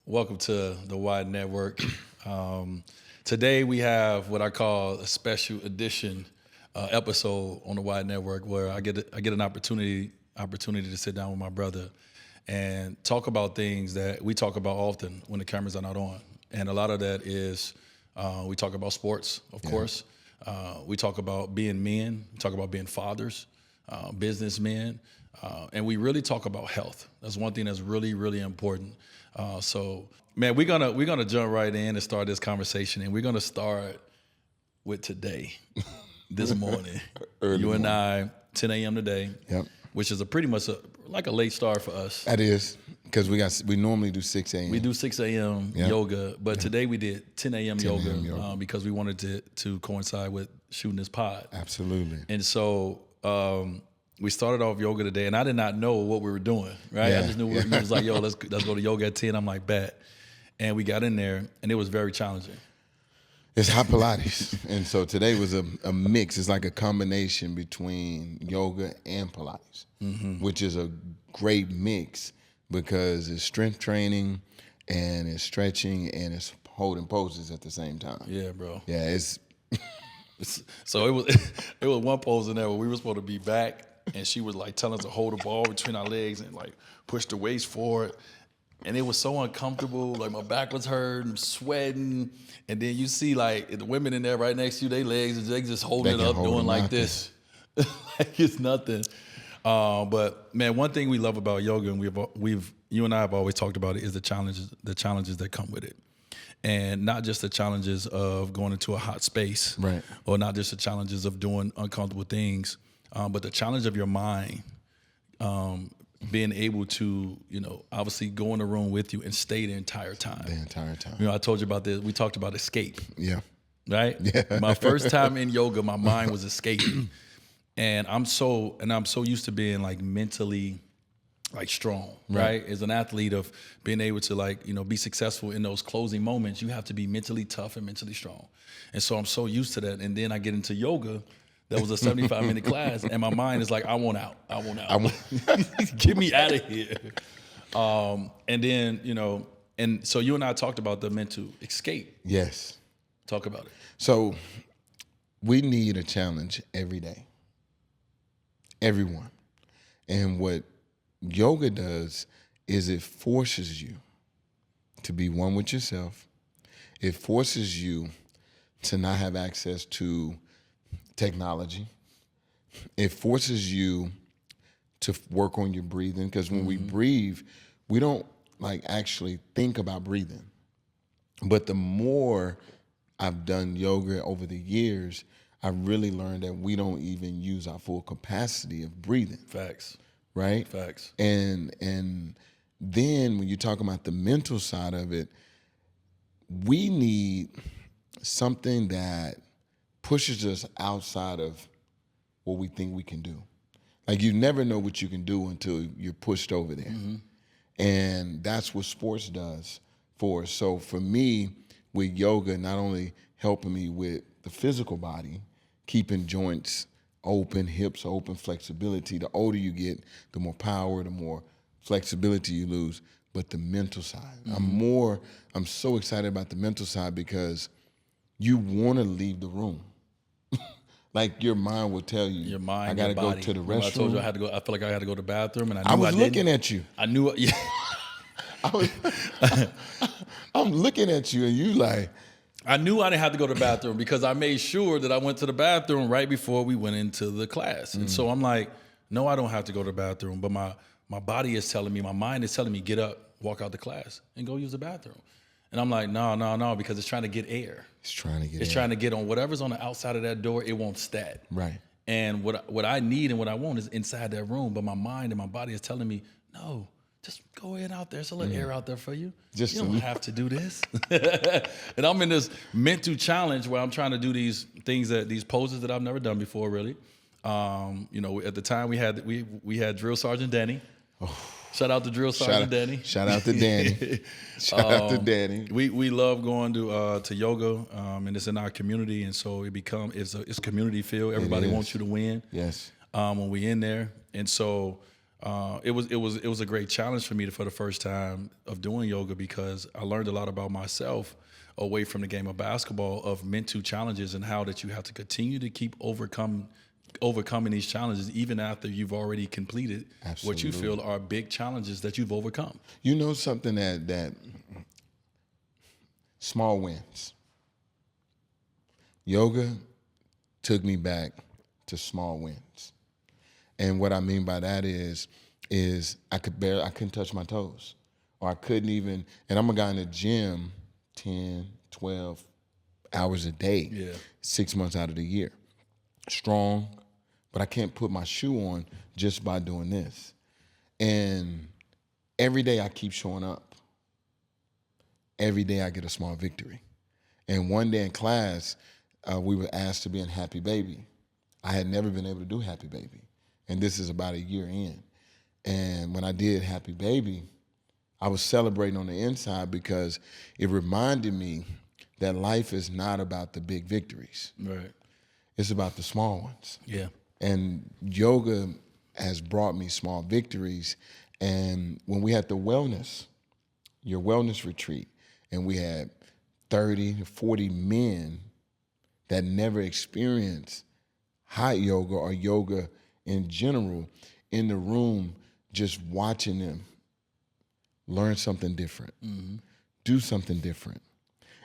Welcome to the Wide Network. Today we have what I call a special edition episode on the Wide Network, where I get an opportunity to sit down with my brother and talk about things that we talk about often when the cameras are not on. And a lot of that is we talk about sports, of course. We talk about being men. We talk about being fathers, businessmen. And we really talk about health. That's one thing that's really, really important. So, man, we're gonna jump right in and start this conversation, and we're gonna start with today, this morning. You and I, 10 a.m. today, which is pretty much like a late start for us. That is, because we normally do 6 a.m. We do 6 a.m. yoga, but today we did 10 a.m. yoga because we wanted to coincide with shooting this pod. Absolutely. And so we started off yoga today, and I did not know what we were doing, right? I just knew it was like, yo, let's go to yoga at 10. I'm like, bet. And we got in there, and it was very challenging. It's hot Pilates. And so today was a mix. It's like a combination between yoga and Pilates, which is a great mix because it's strength training and it's stretching and it's holding poses at the same time. Yeah, bro. Yeah, So it was one pose in there where we were supposed to be back, and she was like telling us to hold the ball between our legs and like push the waist forward. And it was so uncomfortable. Like my back was hurting, sweating. And then you see like the women in there right next to you, their legs, and they just holding it up, doing like this. Like it's nothing. But man, one thing we love about yoga, and you and I have always talked about it, is the challenges that come with it. And not just the challenges of going into a hot space, right? Or not just the challenges of doing uncomfortable things, but the challenge of your mind, being able to, obviously go in the room with you and stay the entire time. The entire time. I told you about this. We talked about escape. Yeah. Right? Yeah. My first time in yoga, my mind was escaping. And I'm so used to being like mentally like strong, right? As an athlete, of being able to be successful in those closing moments, you have to be mentally tough and mentally strong. And so I'm so used to that. And then I get into yoga. That was a 75-minute class, and my mind is like, I want out. Get me out of here. And then, and so you and I talked about the mental escape. Yes. Talk about it. So we need a challenge every day. Everyone. And what yoga does is it forces you to be one with yourself. It forces you to not have access to technology. It forces you to work on your breathing, because when we breathe, we don't actually think about breathing. But the more I've done yoga over the years, I've really learned that we don't even use our full capacity of breathing. Facts. Right? Facts. And then when you talk about the mental side of it, we need something that pushes us outside of what we think we can do. Like, you never know what you can do until you're pushed over there. And that's what sports does for us. So for me, with yoga, not only helping me with the physical body, keeping joints open, hips open, flexibility. The older you get, the more power, the more flexibility you lose, but the mental side. I'm so excited about the mental side because you want to leave the room. Like, your mind will tell you, your mind, I got to go to the restroom. I told you I had to go. I felt like I had to go to the bathroom, and I was looking at you. I knew. Yeah. I'm looking at you, and you like. I knew I didn't have to go to the bathroom because I made sure that I went to the bathroom right before we went into the class. And so I'm like, no, I don't have to go to the bathroom. But my body is telling me, my mind is telling me, get up, walk out the class, and go use the bathroom. And I'm like, no, because it's trying to get air. It's trying to get on whatever's on the outside of that door. It won't stat. Right. And what I need and what I want is inside that room. But my mind and my body is telling me, no, just go ahead out there. So let air out there for you. You don't have to do this. And I'm in this mental challenge where I'm trying to do these poses that I've never done before, really. At the time we had Drill Sergeant Danny. Shout out to Drill Sergeant Danny. Shout out to Danny. Shout out to Danny. We love going to yoga, and it's in our community, and so it's a community feel. Everybody wants you to win. Yes. When we in there, and so it was a great challenge for me for the first time of doing yoga, because I learned a lot about myself away from the game of basketball, of mental challenges, and how that you have to continue to keep overcoming these challenges even after you've already completed what you feel are big challenges that you've overcome. You know something that small wins. Yoga took me back to small wins. And what I mean by that is I couldn't touch my toes. Or I couldn't even, and I'm a guy in the gym 10, 12 hours a day, 6 months out of the year. Strong, but I can't put my shoe on just by doing this. And every day I keep showing up. Every day I get a small victory. And one day in class, we were asked to be in Happy Baby. I had never been able to do Happy Baby. And this is about a year in. And when I did Happy Baby, I was celebrating on the inside because it reminded me that life is not about the big victories. Right. It's about the small ones. Yeah. And yoga has brought me small victories. And when we had your wellness retreat, and we had 30 to 40 men that never experienced hot yoga or yoga in general in the room, just watching them learn something different, do something different,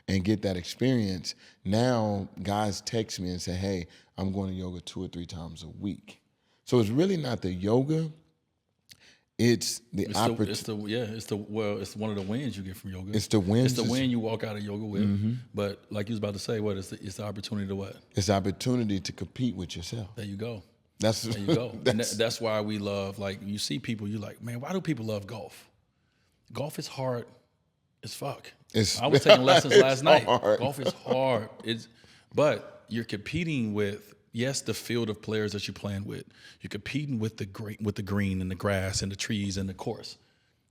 and get that experience. Now guys text me and say, hey, I'm going to yoga 2 or 3 times a week. So it's really not the yoga. It's the opportunity. It's one of the wins you get from yoga. It's the wins. It's the win you walk out of yoga with. But like you was about to say, it's the opportunity to what? It's the opportunity to compete with yourself. There you go. There you go. That's why we love, like, you see people, you're like, man, why do people love golf? Golf is hard as fuck. I was taking lessons last night. Golf is hard. But you're competing with, yes, the field of players that you're playing with. You're competing with the green and the grass and the trees and the course.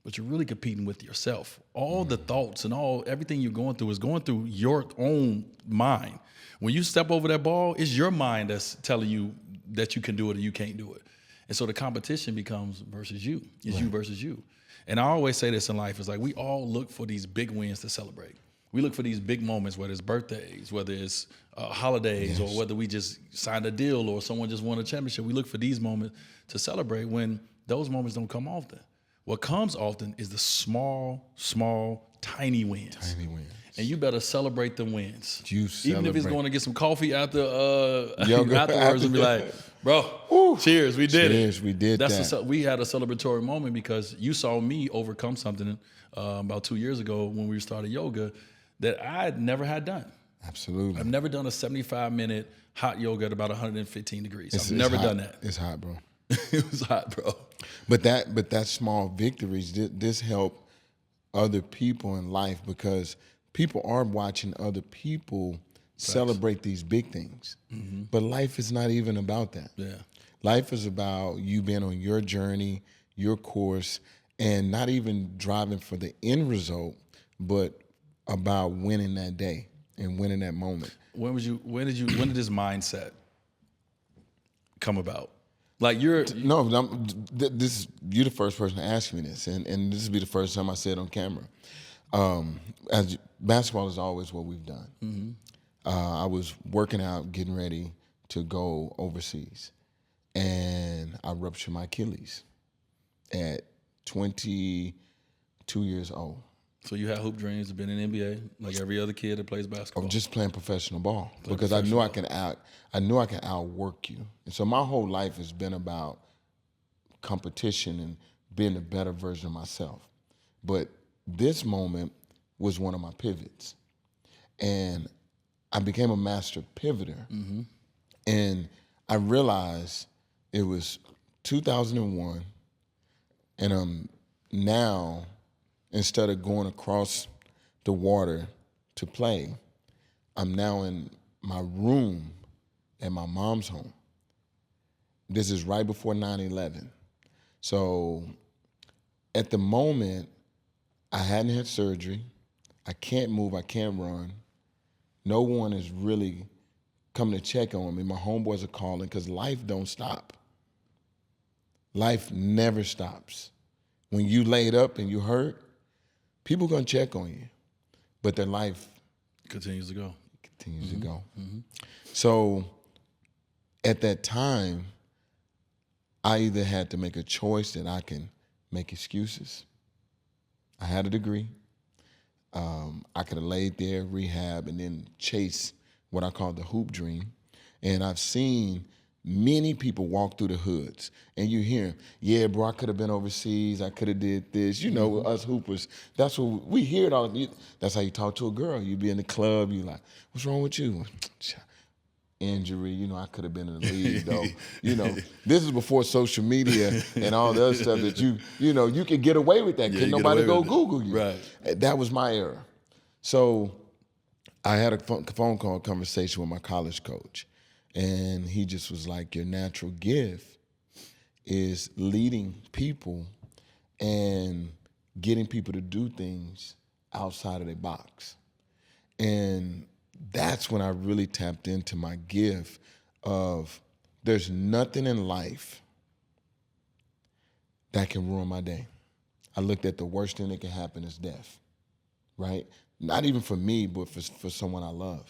But you're really competing with yourself. All the thoughts and everything you're going through is going through your own mind. When you step over that ball, it's your mind that's telling you that you can do it or you can't do it. And so the competition becomes versus you. It's you versus you. And I always say this in life, is like, we all look for these big wins to celebrate. We look for these big moments, whether it's birthdays, whether it's holidays, or whether we just signed a deal or someone just won a championship. We look for these moments to celebrate, when those moments don't come often. What comes often is the small, tiny wins. Tiny wins. And you better celebrate the wins. Even if it's going to get some coffee after afterwards, and be like, bro, cheers, we did it. Cheers, we did that. We had a celebratory moment because you saw me overcome something about 2 years ago when we started yoga that I had never had done. Absolutely. I've never done a 75-minute hot yoga at about 115 degrees. I've never done that. It's hot, bro. It was hot, bro. But that small victories, this helped other people in life, because people are watching other people celebrate these big things. But life is not even about that. Yeah. Life is about you being on your journey, your course, and not even driving for the end result, but about winning that day and winning that moment. When did this mindset come about? Like you're the first person to ask me this, and this will be the first time I said it on camera. As basketball is always what we've done. I was working out, getting ready to go overseas, and I ruptured my Achilles at 22 years old. So you had hoop dreams of being in the NBA, like every other kid that plays basketball? Of just playing professional ball, because I knew I can outwork you. And so my whole life has been about competition and being a better version of myself. But this moment was one of my pivots. And I became a master pivoter. And I realized it was 2001, and now, instead of going across the water to play, I'm now in my room at my mom's home. This is right before 9/11. So at the moment, I hadn't had surgery. I can't move, I can't run. No one is really coming to check on me. My homeboys are calling because life don't stop. Life never stops. When you laid up and you hurt, people gonna check on you, but their life Continues to go. continues to go. So at that time, I either had to make a choice that I can make excuses. I had a degree. I could have laid there, rehab, and then chase what I call the hoop dream. And I've seen many people walk through the hoods, and you hear, yeah, bro, I could have been overseas. I could have did this. You know, us hoopers, that's what we hear it all. That's how you talk to a girl. You be in the club, you like, what's wrong with you? Injury, you know, I could have been in the league though. You know, this is before social media and all the other stuff that you know, you could get away with that. Could nobody go Google you? Right. That was my era. So I had a phone call conversation with my college coach, and he just was like, your natural gift is leading people and getting people to do things outside of their box. And that's when I really tapped into my gift of there's nothing in life that can ruin my day. I looked at the worst thing that can happen is death, right? Not even for me, but for someone I love.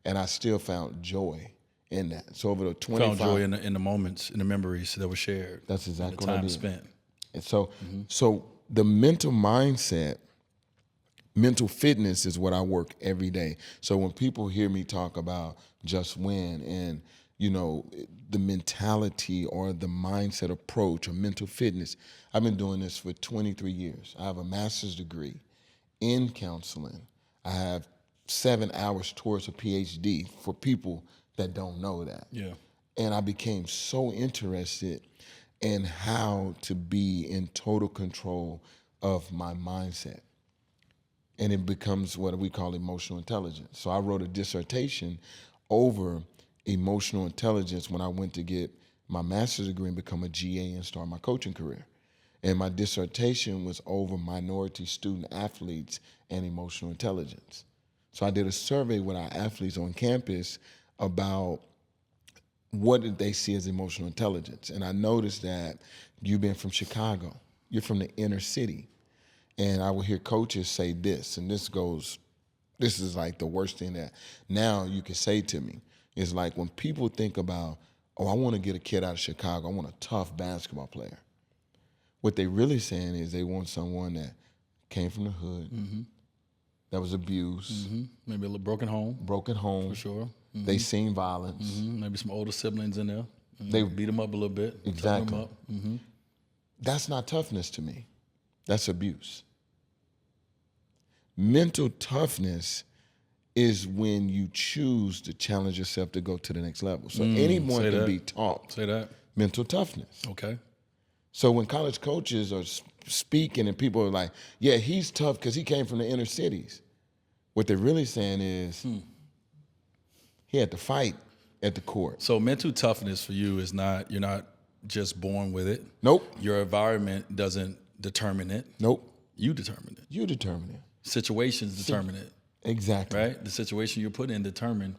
And I still found joy in that. So over the 25... Found joy in the moments, in the memories that were shared. That's exactly the what I time did. spent. And so the mental mindset, mental fitness is what I work every day. So when people hear me talk about Jus Win and, you know, the mentality or the mindset approach or mental fitness, I've been doing this for 23 years. I have a master's degree in counseling. I have 7 hours towards a PhD for people that don't know that. Yeah. And I became so interested in how to be in total control of my mindset. And it becomes what we call emotional intelligence. So I wrote a dissertation over emotional intelligence when I went to get my master's degree and become a GA and start my coaching career. And my dissertation was over minority student athletes and emotional intelligence. So I did a survey with our athletes on campus about what did they see as emotional intelligence. And I noticed that you've been from Chicago, you're from the inner city. And I would hear coaches say this, and this is like the worst thing that now you can say to me. Is like when people think about, oh, I want to get a kid out of Chicago, I want a tough basketball player. What they really saying is they want someone that came from the hood, that was abused. Maybe a little broken home. For sure. They seen violence. Maybe some older siblings in there. They beat them up a little bit. Exactly. Them up. That's not toughness to me. That's abuse. Mental toughness is when you choose to challenge yourself to go to the next level. So anyone can be taught Say that. mental toughness. Okay. So when college coaches are speaking and people are like, yeah, he's tough because he came from the inner cities. What they're really saying is he had to fight at the court. So mental toughness for you is not, you're not just born with it. Nope. Your environment doesn't determine it. Nope. You determine it. You determine it. Situations determine it. Exactly. Right? The situation you're put in determine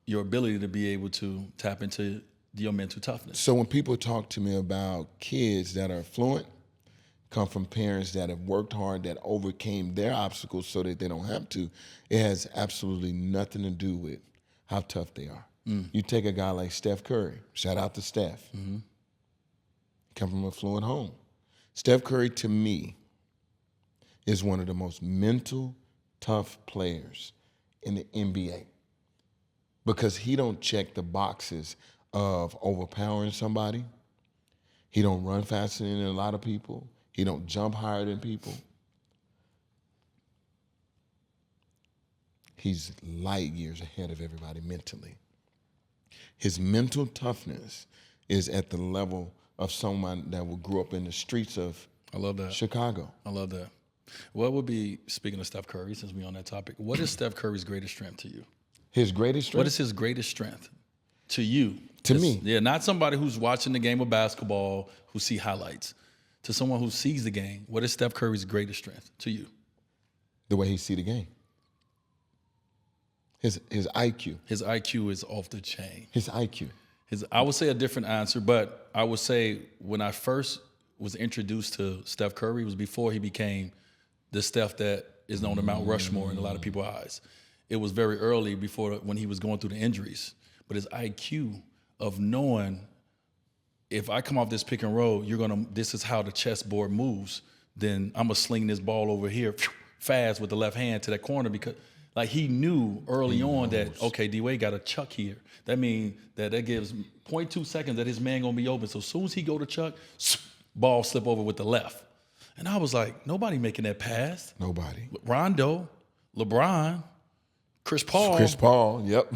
your ability to be able to tap into your mental toughness. So when people talk to me about kids that are fluent, come from parents that have worked hard, that overcame their obstacles so that they don't have to, it has absolutely nothing to do with how tough they are. You take a guy like Steph Curry, shout out to Steph, come from a fluent home. Steph Curry, to me, is one of the most mental tough players in the NBA because he don't check the boxes of overpowering somebody. He don't run faster than a lot of people. He don't jump higher than people. He's light years ahead of everybody mentally. His mental toughness is at the level of someone that grew up in the streets of I love that. Chicago. I love that. What would be, speaking of Steph Curry, since we're on that topic, what is Steph Curry's greatest strength to you? His greatest strength? What is his greatest strength to you? To me? Yeah, not somebody who's watching the game of basketball who see highlights. To someone who sees the game, what is Steph Curry's greatest strength to you? The way he see the game. His IQ. His IQ is off the chain. His IQ. I would say a different answer, but I would say when I first was introduced to Steph Curry was before he became the Steph that is known to Mount Rushmore in a lot of people's eyes. It was very early before when he was going through the injuries. But his IQ of knowing if I come off this pick and roll, this is how the chessboard moves, then I'm gonna sling this ball over here fast with the left hand to that corner because like he knew early on that, okay, D-Wade got a chuck here. That means that gives 0.2 seconds that his man gonna be open. So as soon as he go to chuck, ball slip over with the left. And I was like, nobody making that pass. Nobody. Rondo, LeBron, Chris Paul, yep.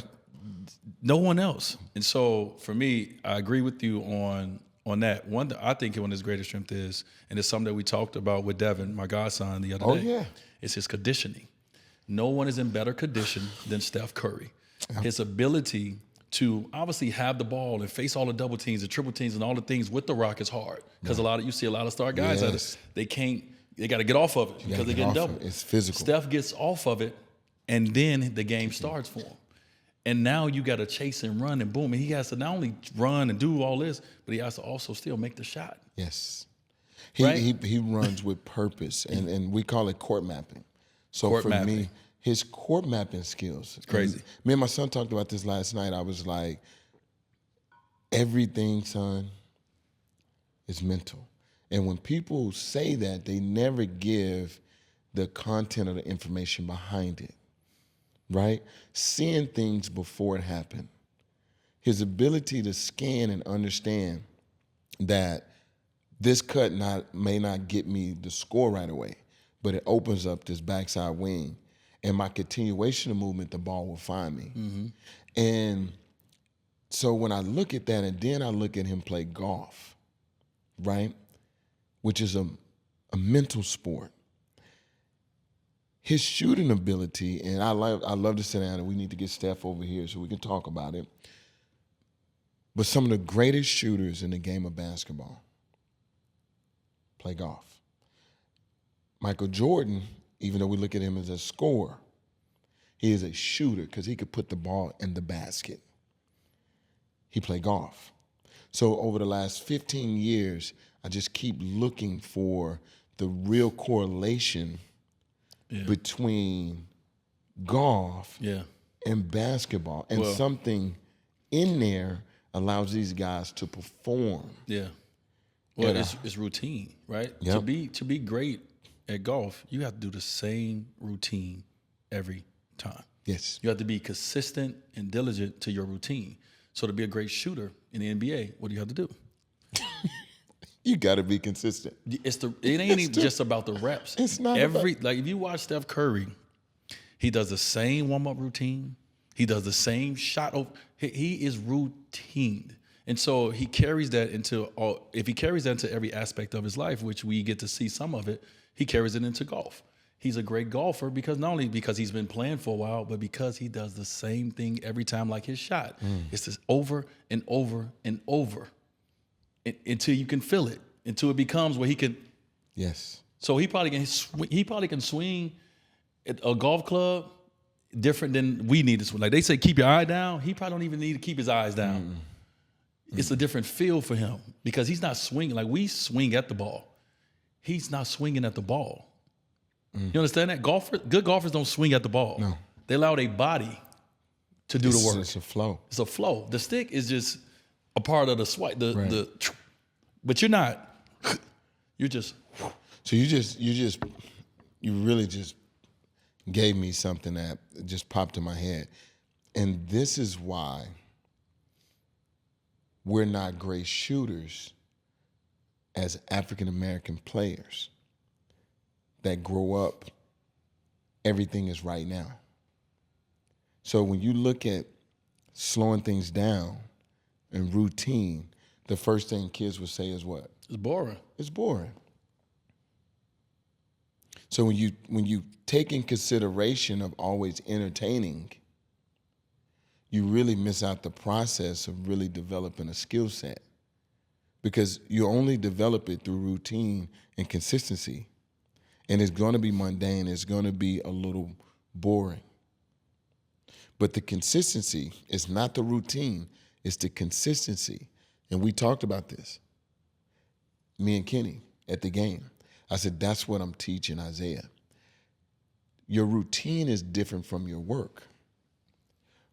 No one else. And so for me, I agree with you on that. One, I think one of his greatest strength is, and it's something that we talked about with Devin, my godson, the other day. Yeah. It's his conditioning. No one is in better condition than Steph Curry. His ability to obviously have the ball and face all the double teams, the triple teams, and all the things with the rock is hard. Because you see a lot of star guys at it, they got to get off of it because they're getting double. It's physical. Steph gets off of it, and then the game starts for him. And now you got to chase and run and boom. And he has to not only run and do all this, but he has to also still make the shot. Yes. Right? He runs with purpose, and we call it court mapping. So for me, his court mapping skills. Crazy. Me and my son talked about this last night. I was like, everything, son, is mental. And when people say that, they never give the content of the information behind it. Right? Seeing things before it happened. His ability to scan and understand that this cut may not get me the score right away, but it opens up this backside wing. And my continuation of movement, the ball will find me. Mm-hmm. And so when I look at that, and then I look at him play golf, right? Which is a mental sport. His shooting ability, and I love to sit down, and we need to get Steph over here so we can talk about it. But some of the greatest shooters in the game of basketball play golf. Michael Jordan, even though we look at him as a scorer, he is a shooter because he could put the ball in the basket. He played golf. So over the last 15 years, I just keep looking for the real correlation between golf and basketball. And something in there allows these guys to perform. Yeah. Well, it's routine, right? Yep. To be great at golf, you have to do the same routine every time. Yes. You have to be consistent and diligent to your routine. So to be a great shooter in the NBA, what do you have to do? You got to be consistent. It ain't even just about the reps. It's not like if you watch Steph Curry, he does the same warm-up routine. He does the same shot. He is routined. And so he carries that if he carries that into every aspect of his life, which we get to see some of it, he carries it into golf. He's a great golfer because not only because he's been playing for a while, but because he does the same thing every time like his shot. It's just over and over and over until you can feel it, until it becomes where he can. Yes. So he probably can swing a golf club different than we need to swing. Like they say, keep your eye down. He probably don't even need to keep his eyes down. It's a different feel for him because he's not swinging. Like we swing at the ball. He's not swinging at the ball. You understand that? Good golfers don't swing at the ball. No. They allow their body to do the work. It's a flow. It's a flow. The stick is just a part of the swipe. Right. But you're not. You're just. So you really just gave me something that just popped in my head. And this is why we're not great shooters as African-American players that grow up, everything is right now. So when you look at slowing things down and routine, the first thing kids would say is what? It's boring. It's boring. So when you take in consideration of always entertaining, you really miss out the process of really developing a skill set because you only develop it through routine and consistency. And it's going to be mundane. It's going to be a little boring. But the consistency is not the routine. It's the consistency. And we talked about this, me and Kenny, at the game. I said, that's what I'm teaching Isaiah. Your routine is different from your work.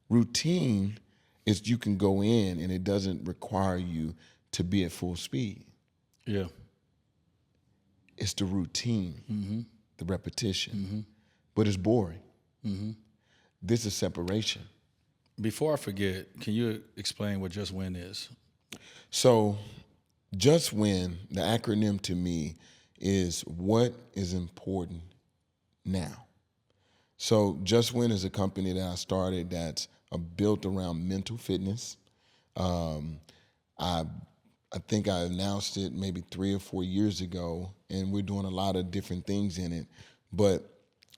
Routine is you can go in and it doesn't require you to be at full speed. Yeah. It's the routine, the repetition, but it's boring. This is separation. Before I forget, can you explain what Jus Win is? So Jus Win, the acronym to me, is what is important now. So Jus Win is a company that I started that's built around mental fitness. I think I announced it maybe 3 or 4 years ago, and we're doing a lot of different things in it. But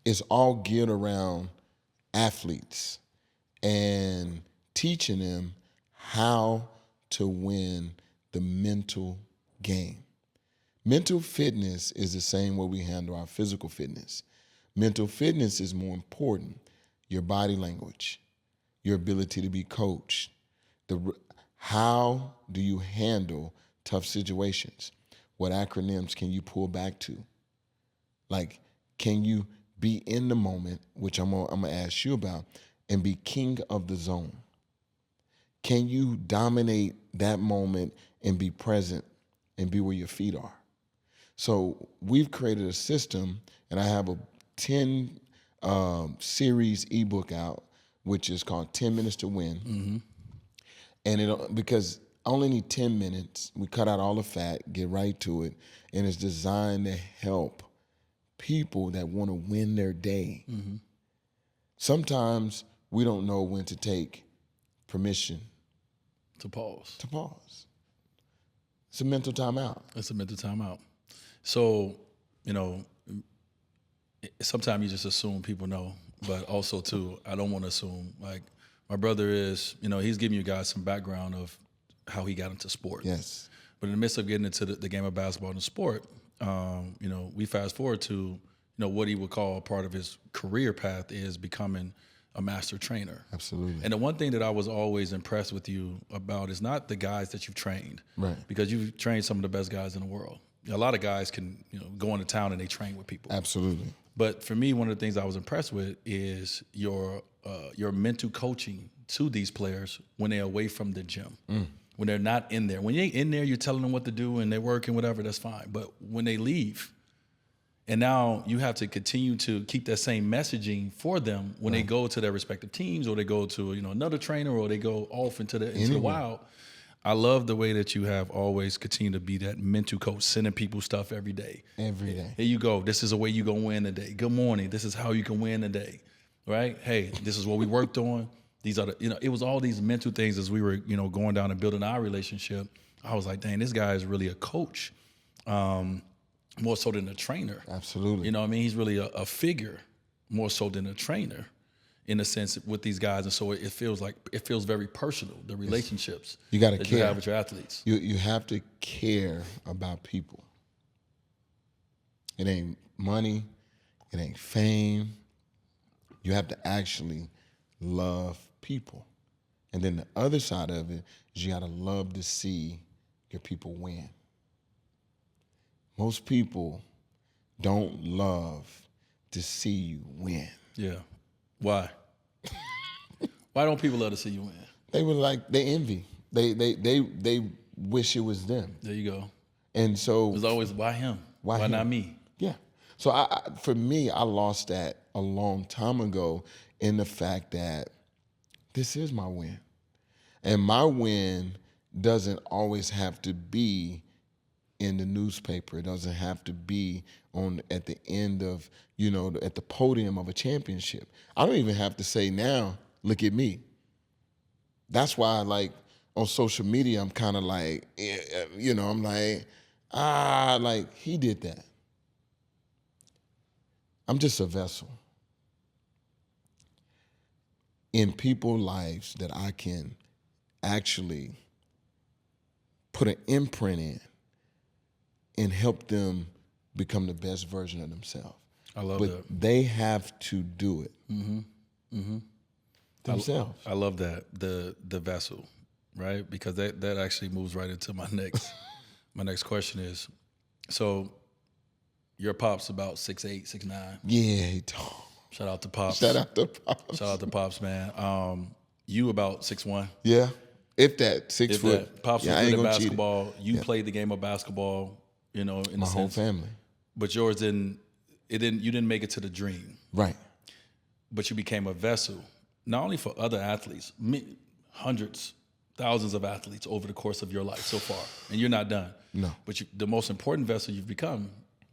it's all geared around athletes and teaching them how to win the mental game. Mental fitness is the same way we handle our physical fitness. Mental fitness is more important. Your body language, your ability to be coached, how do you handle tough situations? What acronyms can you pull back to? Like, can you be in the moment, which I'm gonna ask you about, and be king of the zone? Can you dominate that moment and be present and be where your feet are? So we've created a system, and I have a 10 series ebook out, which is called 10 Minutes to Win. And because I only need 10 minutes, we cut out all the fat, get right to it, and it's designed to help people that want to win their day. Sometimes we don't know when to take permission To pause. It's a mental timeout. It's a mental timeout. So, sometimes you just assume people know, but also too, I don't want to assume. Like, my brother is, he's giving you guys some background of how he got into sport. Yes. But in the midst of getting into the game of basketball and sport, we fast forward to, what he would call part of his career path is becoming a master trainer. Absolutely. And the one thing that I was always impressed with you about is not the guys that you've trained. Right. Because you've trained some of the best guys in the world. A lot of guys can, go into town and they train with people. Absolutely. But for me, one of the things I was impressed with is your mental coaching to these players when they're away from the gym, when they're not in there. When you're in there, you're telling them what to do and they're working, whatever, that's fine. But when they leave, and now you have to continue to keep that same messaging for them when they go to their respective teams, or they go to another trainer, or they go off into the wild. I love the way that you have always continued to be that mental coach, sending people stuff every day. Every day. Here you go. This is the way you're going to win today. Good morning. This is how you can win today, right? Hey, this is what we worked on. These are it was all these mental things as we were, going down and building our relationship. I was like, dang, this guy is really a coach, more so than a trainer. Absolutely. You know what I mean? He's really a figure more so than a trainer in a sense with these guys. And so it feels very personal, the relationships you got to that care. you have with your athletes. You have to care about people. It ain't money. It ain't fame. You have to actually love people. And then the other side of it is you got to love to see your people win. Most people don't love to see you win. Yeah. Why? Why don't people love to see you win? They envy. They wish it was them. There you go. And so It's always, why him? Why him? not me? Yeah. So for me, I lost that a long time ago in the fact that this is my win. And my win doesn't always have to be in the newspaper. It doesn't have to be at the end of, at the podium of a championship. I don't even have to say now, look at me. That's why, like, on social media, I'm kind of like, I'm like, he did that. I'm just a vessel in people's lives that I can actually put an imprint in and help them become the best version of themselves. I love but that. They have to do it themselves. I love that, the vessel. right? Because that actually moves right into my next question is, so your pop's about 6'8", 6'9". Yeah, he tall. Shout out to Pops. Shout out to Pops. Shout out to Pops, man. You about 6'1". Yeah, if that 6 If foot. that. Pops Yeah, I was ain't good at gonna cheat it. basketball. You played the game of basketball, in My a whole sense. family. But yours didn't. You didn't make it to the dream. Right. But you became a vessel, not only for other athletes, hundreds, thousands of athletes over the course of your life so far, and you're not done. No. But the most important vessel you've become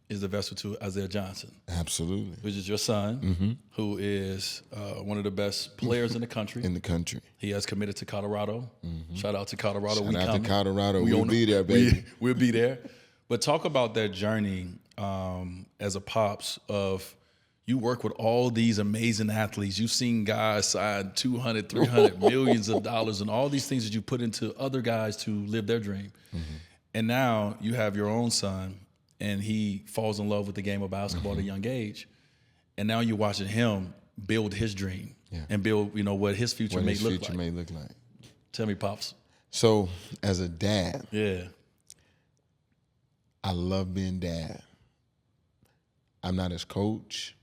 is the vessel to Isaiah Johnson, Absolutely. which is your son, who is one of the best players in the country. In the country. He has committed to Colorado. Shout out to Colorado. Shout out to Colorado. We'll be there, baby. We'll be there. But talk about that journey as a Pops of you work with all these amazing athletes. You've seen guys sign 200, 300 millions of dollars and all these things that you put into other guys to live their dream. And now you have your own son and he falls in love with the game of basketball at a young age. And now you're watching him build his dream and build, what his future may look like. Tell me, Pops. So as a dad, I love being dad. I'm not his coach.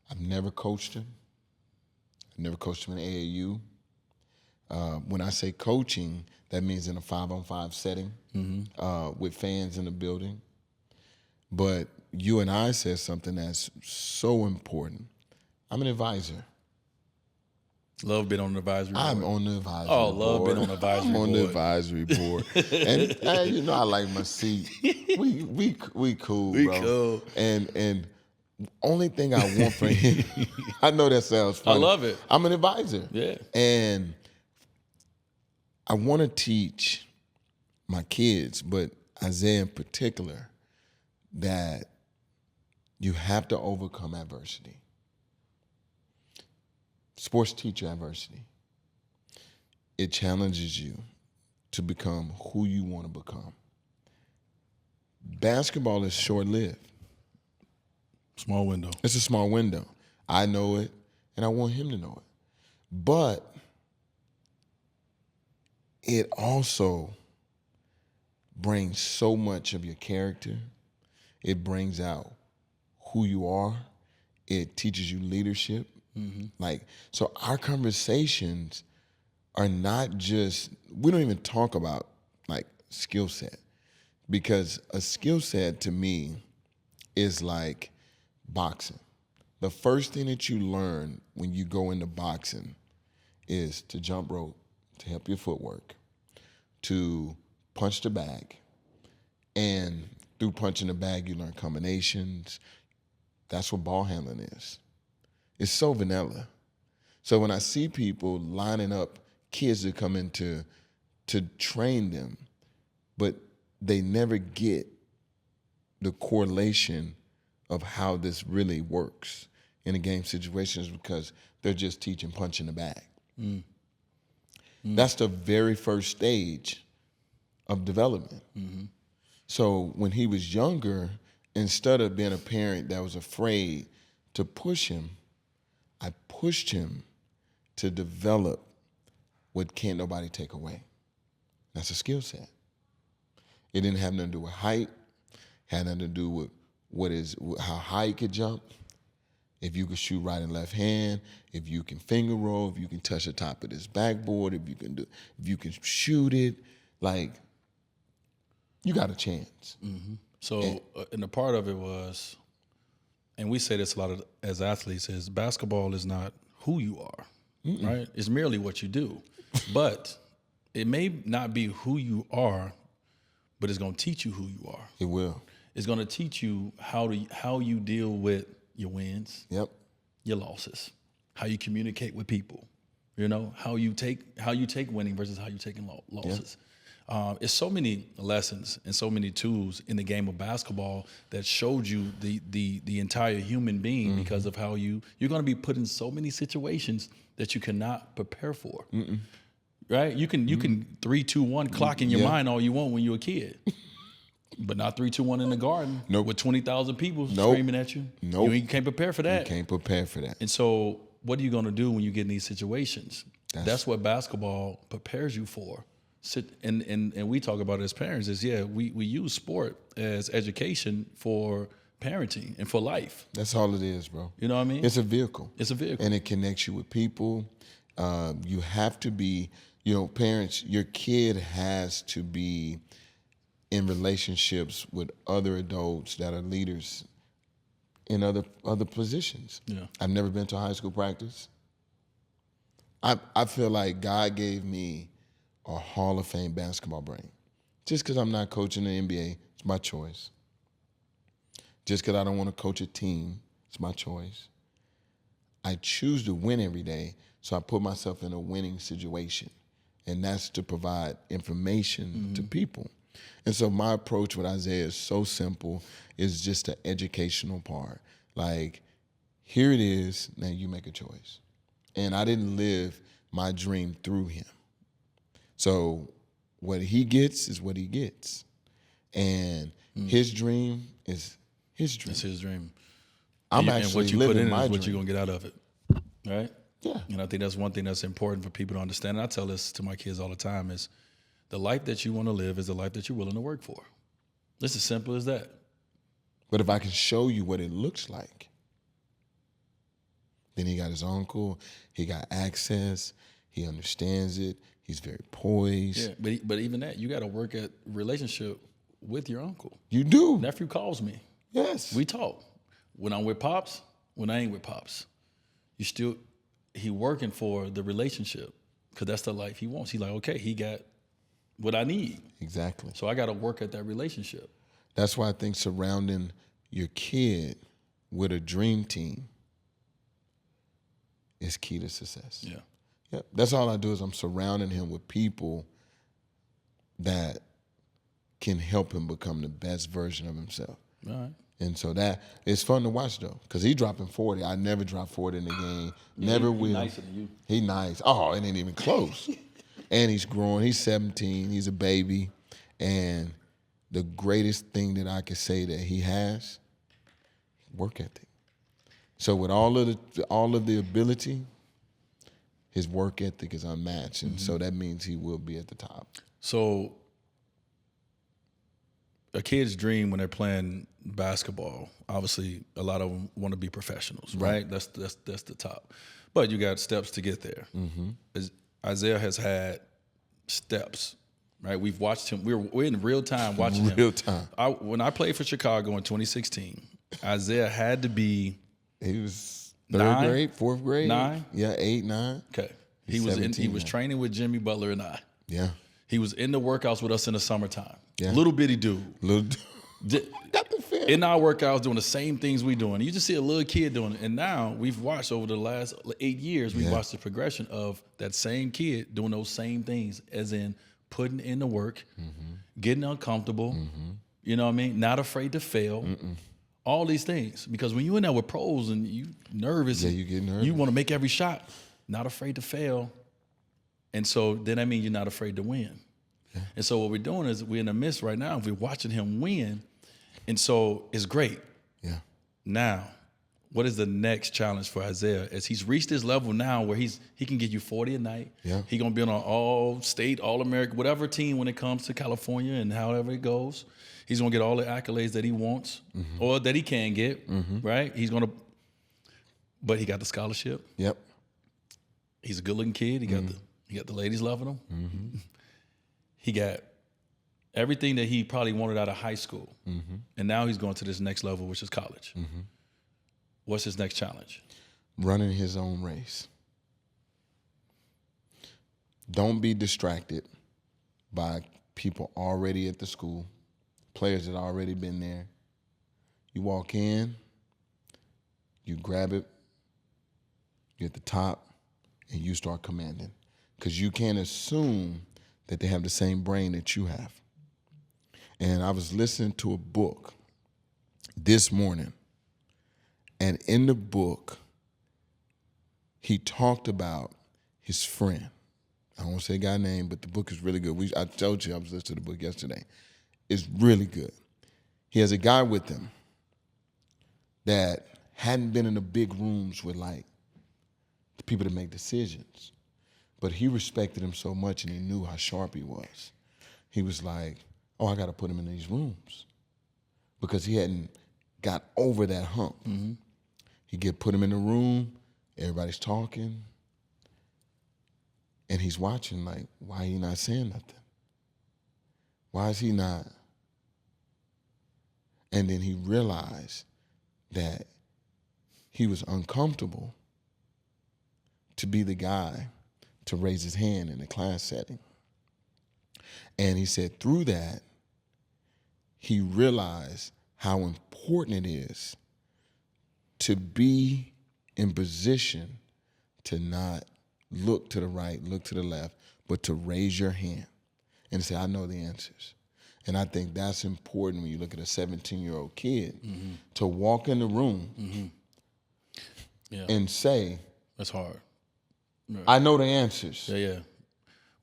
I've never coached him. I've never coached him in AAU. When I say coaching, that means in a 5-on-5 setting with fans in the building. But you and I said something that's so important. I'm an advisor. Love being on the advisory board. I'm on the advisory board. Oh, love being on the advisory board. I'm on the advisory board. And I like my seat. We cool, bro. We cool. And only thing I want for him, I know that sounds funny. I love it. I'm an advisor. Yeah. And I want to teach my kids, but Isaiah in particular, that you have to overcome adversity. Sports teach you adversity. It challenges you to become who you want to become. Basketball is short-lived. Small window. It's a small window. I know it, and I want him to know it. But it also brings so much of your character. It brings out who you are. It teaches you leadership. So our conversations are not just, we don't even talk about like skill set, because a skill set to me is like boxing. The first thing that you learn when you go into boxing is to jump rope, to help your footwork, to punch the bag. And through punching the bag, you learn combinations. That's what ball handling is. It's so vanilla. So when I see people lining up kids that come in to train them, but they never get the correlation of how this really works in a game situations because they're just teaching punching the bag. That's the very first stage of development. So when he was younger, instead of being a parent that was afraid to push him, I pushed him to develop what can't nobody take away. That's a skill set. It didn't have nothing to do with height, had nothing to do with how high he could jump, if you could shoot right and left hand, if you can finger roll, if you can touch the top of this backboard, if you can shoot it, like you got a chance. So, and a part of it was, and we say this a lot as athletes, is basketball is not who you are, right? It's merely what you do. But it may not be who you are, but it's going to teach you who you are. It will. It's going to teach you how you deal with your wins, your losses, how you communicate with people, how you take winning versus how you taking losses. It's so many lessons and so many tools in the game of basketball that showed you the entire human being because of how you're going to be put in so many situations that you cannot prepare for. Right? You can 3, 2, 1 clock in your mind all you want when you're a kid. But not 3, 2, 1 in the garden with 20,000 people screaming at you. You can't prepare for that. You can't prepare for that. And so what are you going to do when you get in these situations? That's what basketball prepares you for and we talk about it as parents is, we use sport as education for parenting and for life. That's all it is, bro. You know what I mean? It's a vehicle. It's a vehicle. And it connects you with people. You have to be, parents, your kid has to be in relationships with other adults that are leaders in other positions. Yeah. I've never been to a high school practice. I feel like God gave me a Hall of Fame basketball brain. Just because I'm not coaching the NBA, it's my choice. Just because I don't want to coach a team, it's my choice. I choose to win every day, so I put myself in a winning situation. And that's to provide information to people. And so my approach with Isaiah is so simple. It's just the educational part. Like, here it is, now you make a choice. And I didn't live my dream through him. So what he gets is what he gets. And his dream is his dream. It's his dream. I'm and actually what you put living in my is what dream. you're going to get out of it. Right? Yeah. And I think that's one thing that's important for people to understand. And I tell this to my kids all the time is the life that you want to live is the life that you're willing to work for. It's as simple as that. But if I can show you what it looks like, then he got his uncle, he got access, he understands it, he's very poised. Yeah, but even that, you got to work at relationship with your uncle. You do. Nephew calls me. Yes. We talk. When I'm with Pops, when I ain't with Pops. He working for the relationship because that's the life he wants. He's like, okay, he got what I need. Exactly. So I got to work at that relationship. That's why I think surrounding your kid with a dream team is key to success. Yeah. Yeah. That's all I do is I'm surrounding him with people that can help him become the best version of himself. All right. And so that it's fun to watch though, because he dropping 40. I never drop 40 in the game. Never will. He's nicer than you. He nice. Oh, it ain't even close. And he's growing. He's 17. He's a baby. And the greatest thing that I could say that he has, work ethic. So with all of the ability, his work ethic is unmatched. And so that means he will be at the top. So a kid's dream when they're playing basketball, obviously a lot of them want to be professionals, right? That's the top. But you got steps to get there. Isaiah has had steps, right? We've watched him. We're in real time watching him. Real time. When I played for Chicago in 2016, Isaiah had to be He was third grade, fourth grade. 9? Yeah, 8, 9. okay. He was 17 training with Jimmy Butler and I. Yeah. He was in the workouts with us in the summertime. Yeah. Little bitty dude. Nothing fair. In our workouts doing the same things we doing. You just see a little kid doing it. And now we've watched over the last 8 years, we've watched the progression of that same kid doing those same things, as in putting in the work, getting uncomfortable, you know what I mean? Not afraid to fail. All these things. Because when you're in there with pros and you nervous, Yeah, you get nervous. you want to make every shot, not afraid to fail. And so then that means you're not afraid to win. And so what we're doing is we're in the midst right now. We're watching him win. And so it's great. Yeah. Now, what is the next challenge for Isaiah? As he's reached this level now where he can get you 40 a night. Yeah. He's going to be on an all-state, all-American, whatever team when it comes to California and however it goes. He's going to get all the accolades that he wants or that he can get, right? But he got the scholarship. Yep. He's a good-looking kid. He got the ladies loving him. He got everything that he probably wanted out of high school. And now he's going to this next level, which is college. What's his next challenge? Running his own race. Don't be distracted by people already at the school, players that already been there. You walk in, you grab it, you're at the top, and you start commanding. Because you can't assume that they have the same brain that you have. And I was listening to a book this morning, and in the book, he talked about his friend. I don't want to say a guy's name, but the book is really good. I told you I was listening to the book yesterday. It's really good. He has a guy with him that hadn't been in the big rooms with like the people that make decisions. But he respected him so much, and he knew how sharp he was. He was like, oh, I got to put him in these rooms, because he hadn't got over that hump. Mm-hmm. He put him in the room, everybody's talking, and he's watching like, why he not saying nothing? Why is he not? And then he realized that he was uncomfortable to be the guy to raise his hand in a class setting. And he said through that, he realized how important it is to be in position to not look to the right, look to the left, but to raise your hand and say, I know the answers. And I think that's important when you look at a 17-year-old kid, mm-hmm. to walk in the room, mm-hmm. yeah. and say, that's hard. Right. I know the answers. Yeah.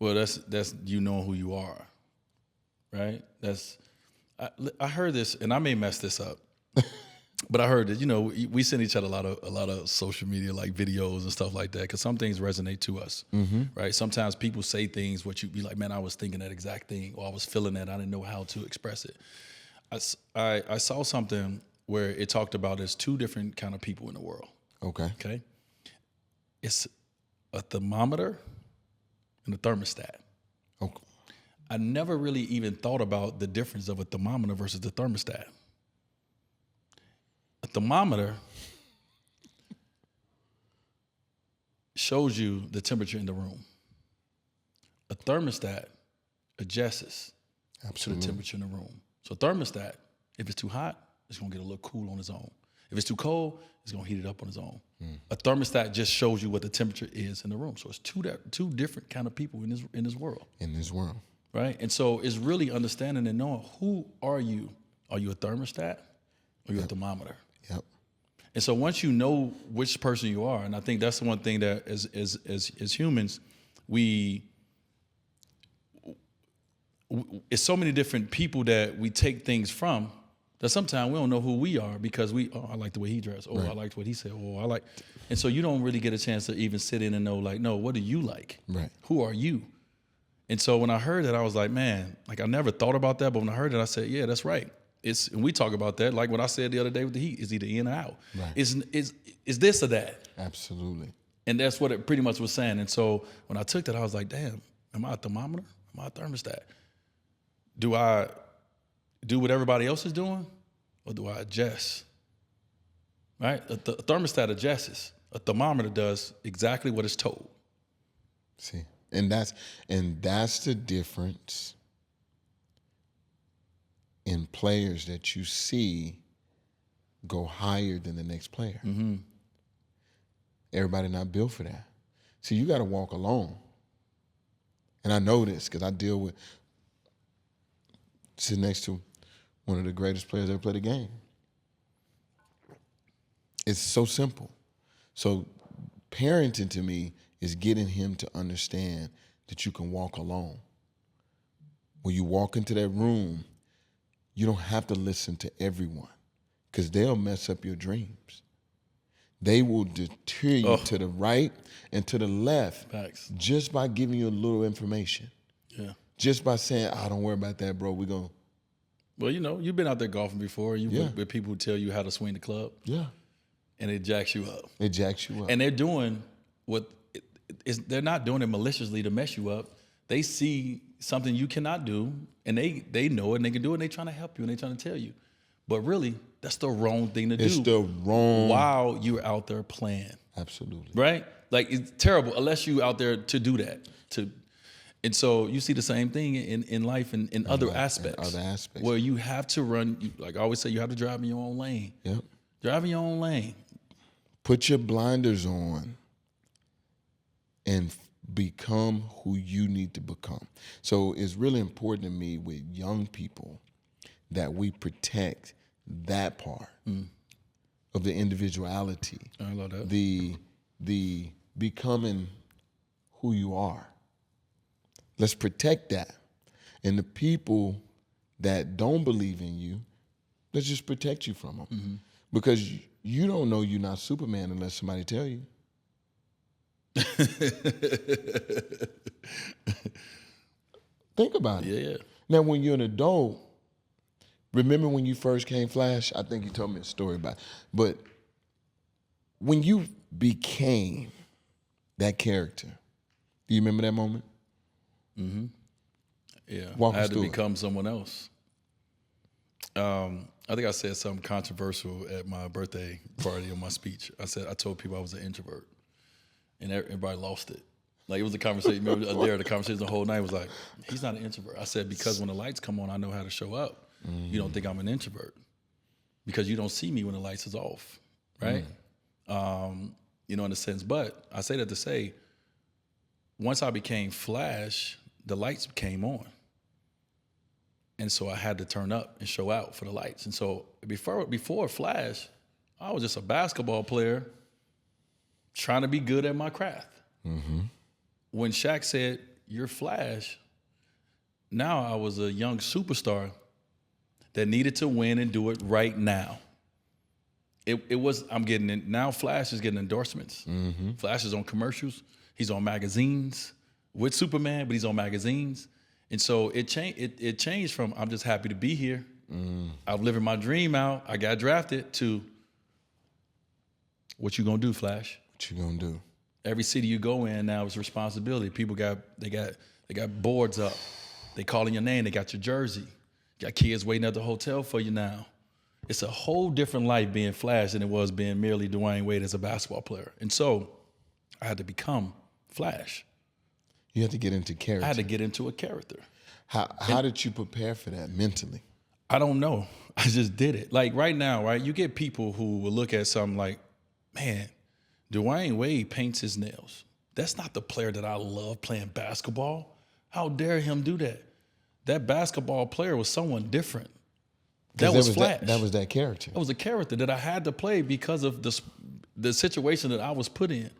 Well, that's you knowing who you are, right? I heard this, and I may mess this up, but I heard that we send each other a lot of social media like videos and stuff like that, because some things resonate to us, mm-hmm. right? Sometimes people say things what you be like, man, I was thinking that exact thing, or I was feeling that, I didn't know how to express it. I saw something where it talked about there's two different kind of people in the world. Okay, it's a thermometer and a thermostat. Okay. I never really even thought about the difference of a thermometer versus the thermostat. A thermometer shows you the temperature in the room. A thermostat adjusts to the temperature in the room. So thermostat, if it's too hot, it's going to get a little cool on its own. If it's too cold, it's going to heat it up on its own. A thermostat just shows you what the temperature is in the room. So it's two different kind of people in this world. In this world. Right? And so it's really understanding and knowing, who are you? Are you a thermostat or are you a thermometer? Yep. And so once you know which person you are, and I think that's the one thing that as humans, it's so many different people that we take things from, that sometimes we don't know who we are, because I like the way he dressed, or right. I liked what he said, or I like, and so you don't really get a chance to even sit in and know, like, no, what do you like? Right. Who are you? And so when I heard that, I was like, man, like I never thought about that, but when I heard it, I said, yeah, that's right. And we talk about that, like what I said the other day with the heat, is either in or out. Right. Is this or that? Absolutely. And that's what it pretty much was saying. And so when I took that, I was like, damn, am I a thermometer? Am I a thermostat? Do I do what everybody else is doing, or do I adjust? Right? A thermostat adjusts. A thermometer does exactly what it's told. See, and that's the difference in players that you see go higher than the next player. Mm-hmm. Everybody not built for that. See, you got to walk alone. And I know this because I sit next to one of the greatest players ever played the game. It's so simple. So parenting to me is getting him to understand that you can walk alone. When you walk into that room, you don't have to listen to everyone, because they'll mess up your dreams. They will deter you to the right and to the left. Facts. Just by giving you a little information. Yeah. Just by saying, don't worry about that, bro. We're going to. Well, you've been out there golfing before. With people who tell you how to swing the club. Yeah. And it jacks you up. It jacks you up. And they're doing they're not doing it maliciously to mess you up. They see something you cannot do, and they know it, and they can do it, and they're trying to help you, and they're trying to tell you. But really, that's the wrong thing to do. It's the wrong. While you're out there playing. Absolutely. Right? Like, it's terrible unless you out there to do that. And so you see the same thing in life and in other aspects. Where you have to run, like I always say, you have to drive in your own lane. Yep. Drive in your own lane. Put your blinders on and become who you need to become. So it's really important to me with young people that we protect that part of the individuality. I love that. The becoming who you are. Let's protect that. And the people that don't believe in you, let's just protect you from them. Mm-hmm. Because you don't know you're not Superman unless somebody tell you. Think about it. Yeah. Now, when you're an adult, remember when you first came Flash? I think you told me a story about it. But when you became that character, do you remember that moment? Yeah. Walk I us had to through it. become someone else. I think I said something controversial at my birthday party on my speech. I told people I was an introvert, and everybody lost it. Like, it was a conversation. Remember, the conversation the whole night was like, he's not an introvert. I said, because when the lights come on, I know how to show up. You don't think I'm an introvert because you don't see me when the lights is off, right? In a sense. But I say that to say, once I became Flash, the lights came on. And so I had to turn up and show out for the lights. And so before Flash, I was just a basketball player trying to be good at my craft. When Shaq said, "You're Flash," now I was a young superstar that needed to win and do it right now. I'm getting it. Now Flash is getting endorsements. Flash is on commercials. He's on magazines with Superman, but he's on magazines. And so it changed from I'm just happy to be here. I'm living my dream out. I got drafted to what you gonna do, Flash? What you gonna do? Every city you go in now is responsibility. People got boards up. They calling your name. They got your jersey. Got kids waiting at the hotel for you now. It's a whole different life being Flash than it was being merely Dwyane Wade as a basketball player. And so I had to become Flash. You had to get into character. I had to get into a character. How did you prepare for that mentally? I don't know. I just did it. Like right now, right? You get people who will look at something like, man, Dwyane Wade paints his nails. That's not the player that I love playing basketball. How dare him do that? That basketball player was someone different. That was Flash. That was that character. That was a character that I had to play because of the situation that I was put in.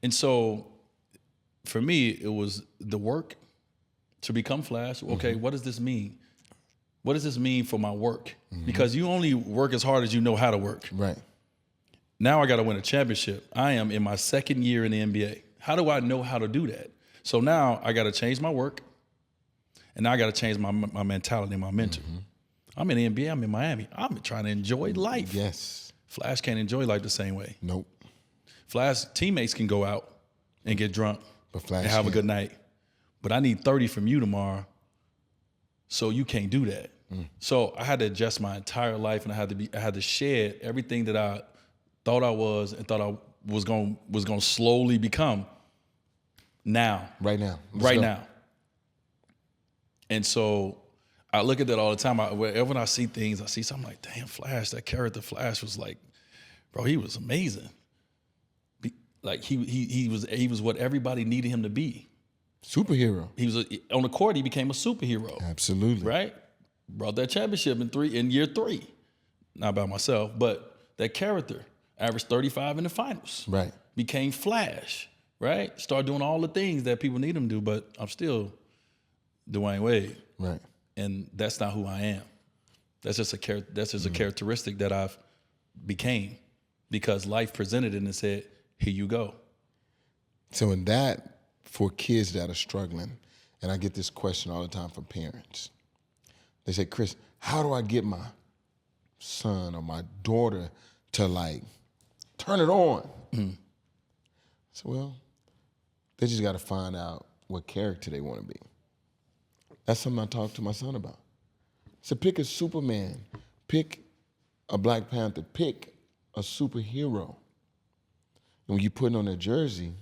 And so for me, it was the work to become Flash. Okay, what does this mean? What does this mean for my work? Because you only work as hard as you know how to work. Right. Now I got to win a championship. I am in my second year in the NBA. How do I know how to do that? So now I got to change my work, and now I got to change my mentality and my mental. I'm in the NBA. I'm in Miami. I'm trying to enjoy life. Yes. Flash can't enjoy life the same way. Nope. Flash teammates can go out and get drunk But Flash and have a can't. good night. But I need 30 from you tomorrow, so you can't do that. So I had to adjust my entire life, and I had to shed everything that I thought I was and thought I was going to slowly become now. Right now. Right now. And so I look at that all the time. Whenever I see things, I see something like, damn, Flash, that character Flash was like, bro, he was amazing. Like he was what everybody needed him to be. Superhero. He was on the court. He became a superhero. Absolutely. Right? Brought that championship in year 3. Not by myself, but that character averaged 35 in the finals. Right. Became Flash. Right? Started doing all the things that people need him to do, but I'm still Dwyane Wade. Right. And that's not who I am. That's just a characteristic that I've became because life presented it and said, here you go. So in that, for kids that are struggling, and I get this question all the time from parents. They say, Chris, how do I get my son or my daughter to like turn it on? So, well, they just got to find out what character they want to be. That's something I talk to my son about. So pick a Superman, pick a Black Panther, pick a superhero. And when you put it on a jersey,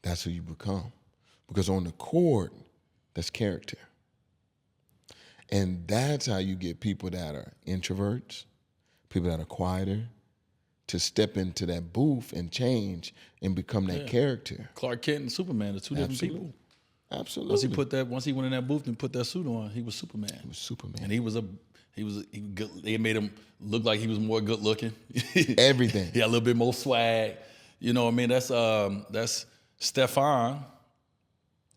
that's who you become. Because on the court, that's character. And that's how you get people that are introverts, people that are quieter, to step into that booth and change and become that character. Clark Kent and Superman are two different people. Absolutely. Once he went in that booth and put that suit on, he was Superman. He was Superman. And he was good. They made him look like he was more good looking. Everything. He had a little bit more swag. You know what I mean? That's Stefan,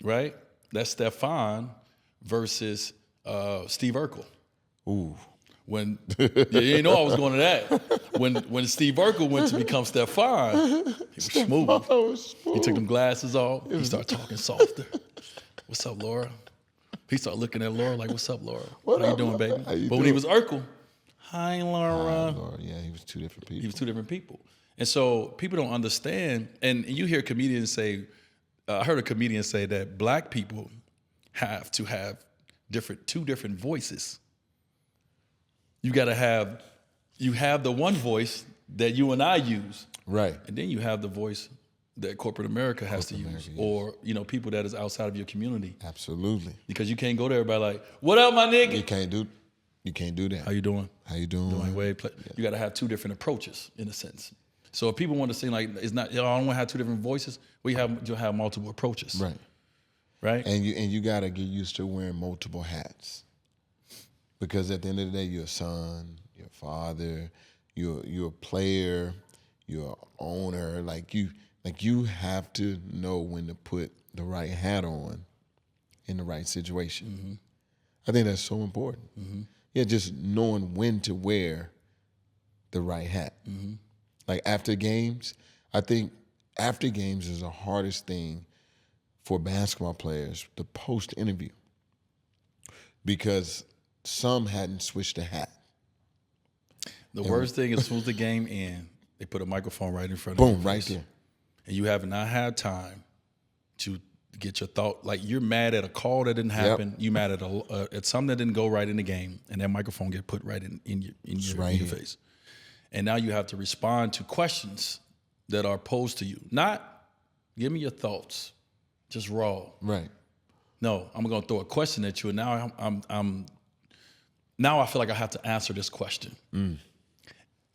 right? That's Stefan versus Steve Urkel. Ooh. When you didn't know I was going to that. When Steve Urkel went to become Stefan, he was smooth. He took them glasses off. He started talking softer. What's up, Laura? He started looking at Laura like, "What's up, Laura? How you doing, baby?" But when he was Urkel, hi, Laura. Hi, Laura. Yeah, he was two different people. He was two different people. And so people don't understand. And you hear comedians say, I heard a comedian say that black people have to have two different voices. You have the one voice that you and I use. Right. And then you have the voice that corporate America has to use. Or, people that is outside of your community. Absolutely. Because you can't go to everybody like, what up, my nigga? You can't do that. How you doing? How you doing? Dwyane Wade. You got to have two different approaches, in a sense. So if people want to sing like, it's not, I don't want to have two different voices, you'll have multiple approaches. Right. Right? And you got to get used to wearing multiple hats. Because at the end of the day, you're a son, you're a father, you're a player, you're an owner. Like you have to know when to put the right hat on in the right situation. Mm-hmm. I think that's so important. Mm-hmm. Yeah, just knowing when to wear the right hat. Mm-hmm. Like after games, I think after games is the hardest thing for basketball players, the post-interview. Because some hadn't switched a hat. The worst thing is as soon as the game ends, they put a microphone right in front of you. Boom, right there. And you have not had time to get your thought. Like you're mad at a call that didn't happen. Yep. You mad at something that didn't go right in the game, and that microphone get put right in your face. And now you have to respond to questions that are posed to you. Not give me your thoughts, just raw. Right. No, I'm gonna throw a question at you, and now now I feel like I have to answer this question. Mm.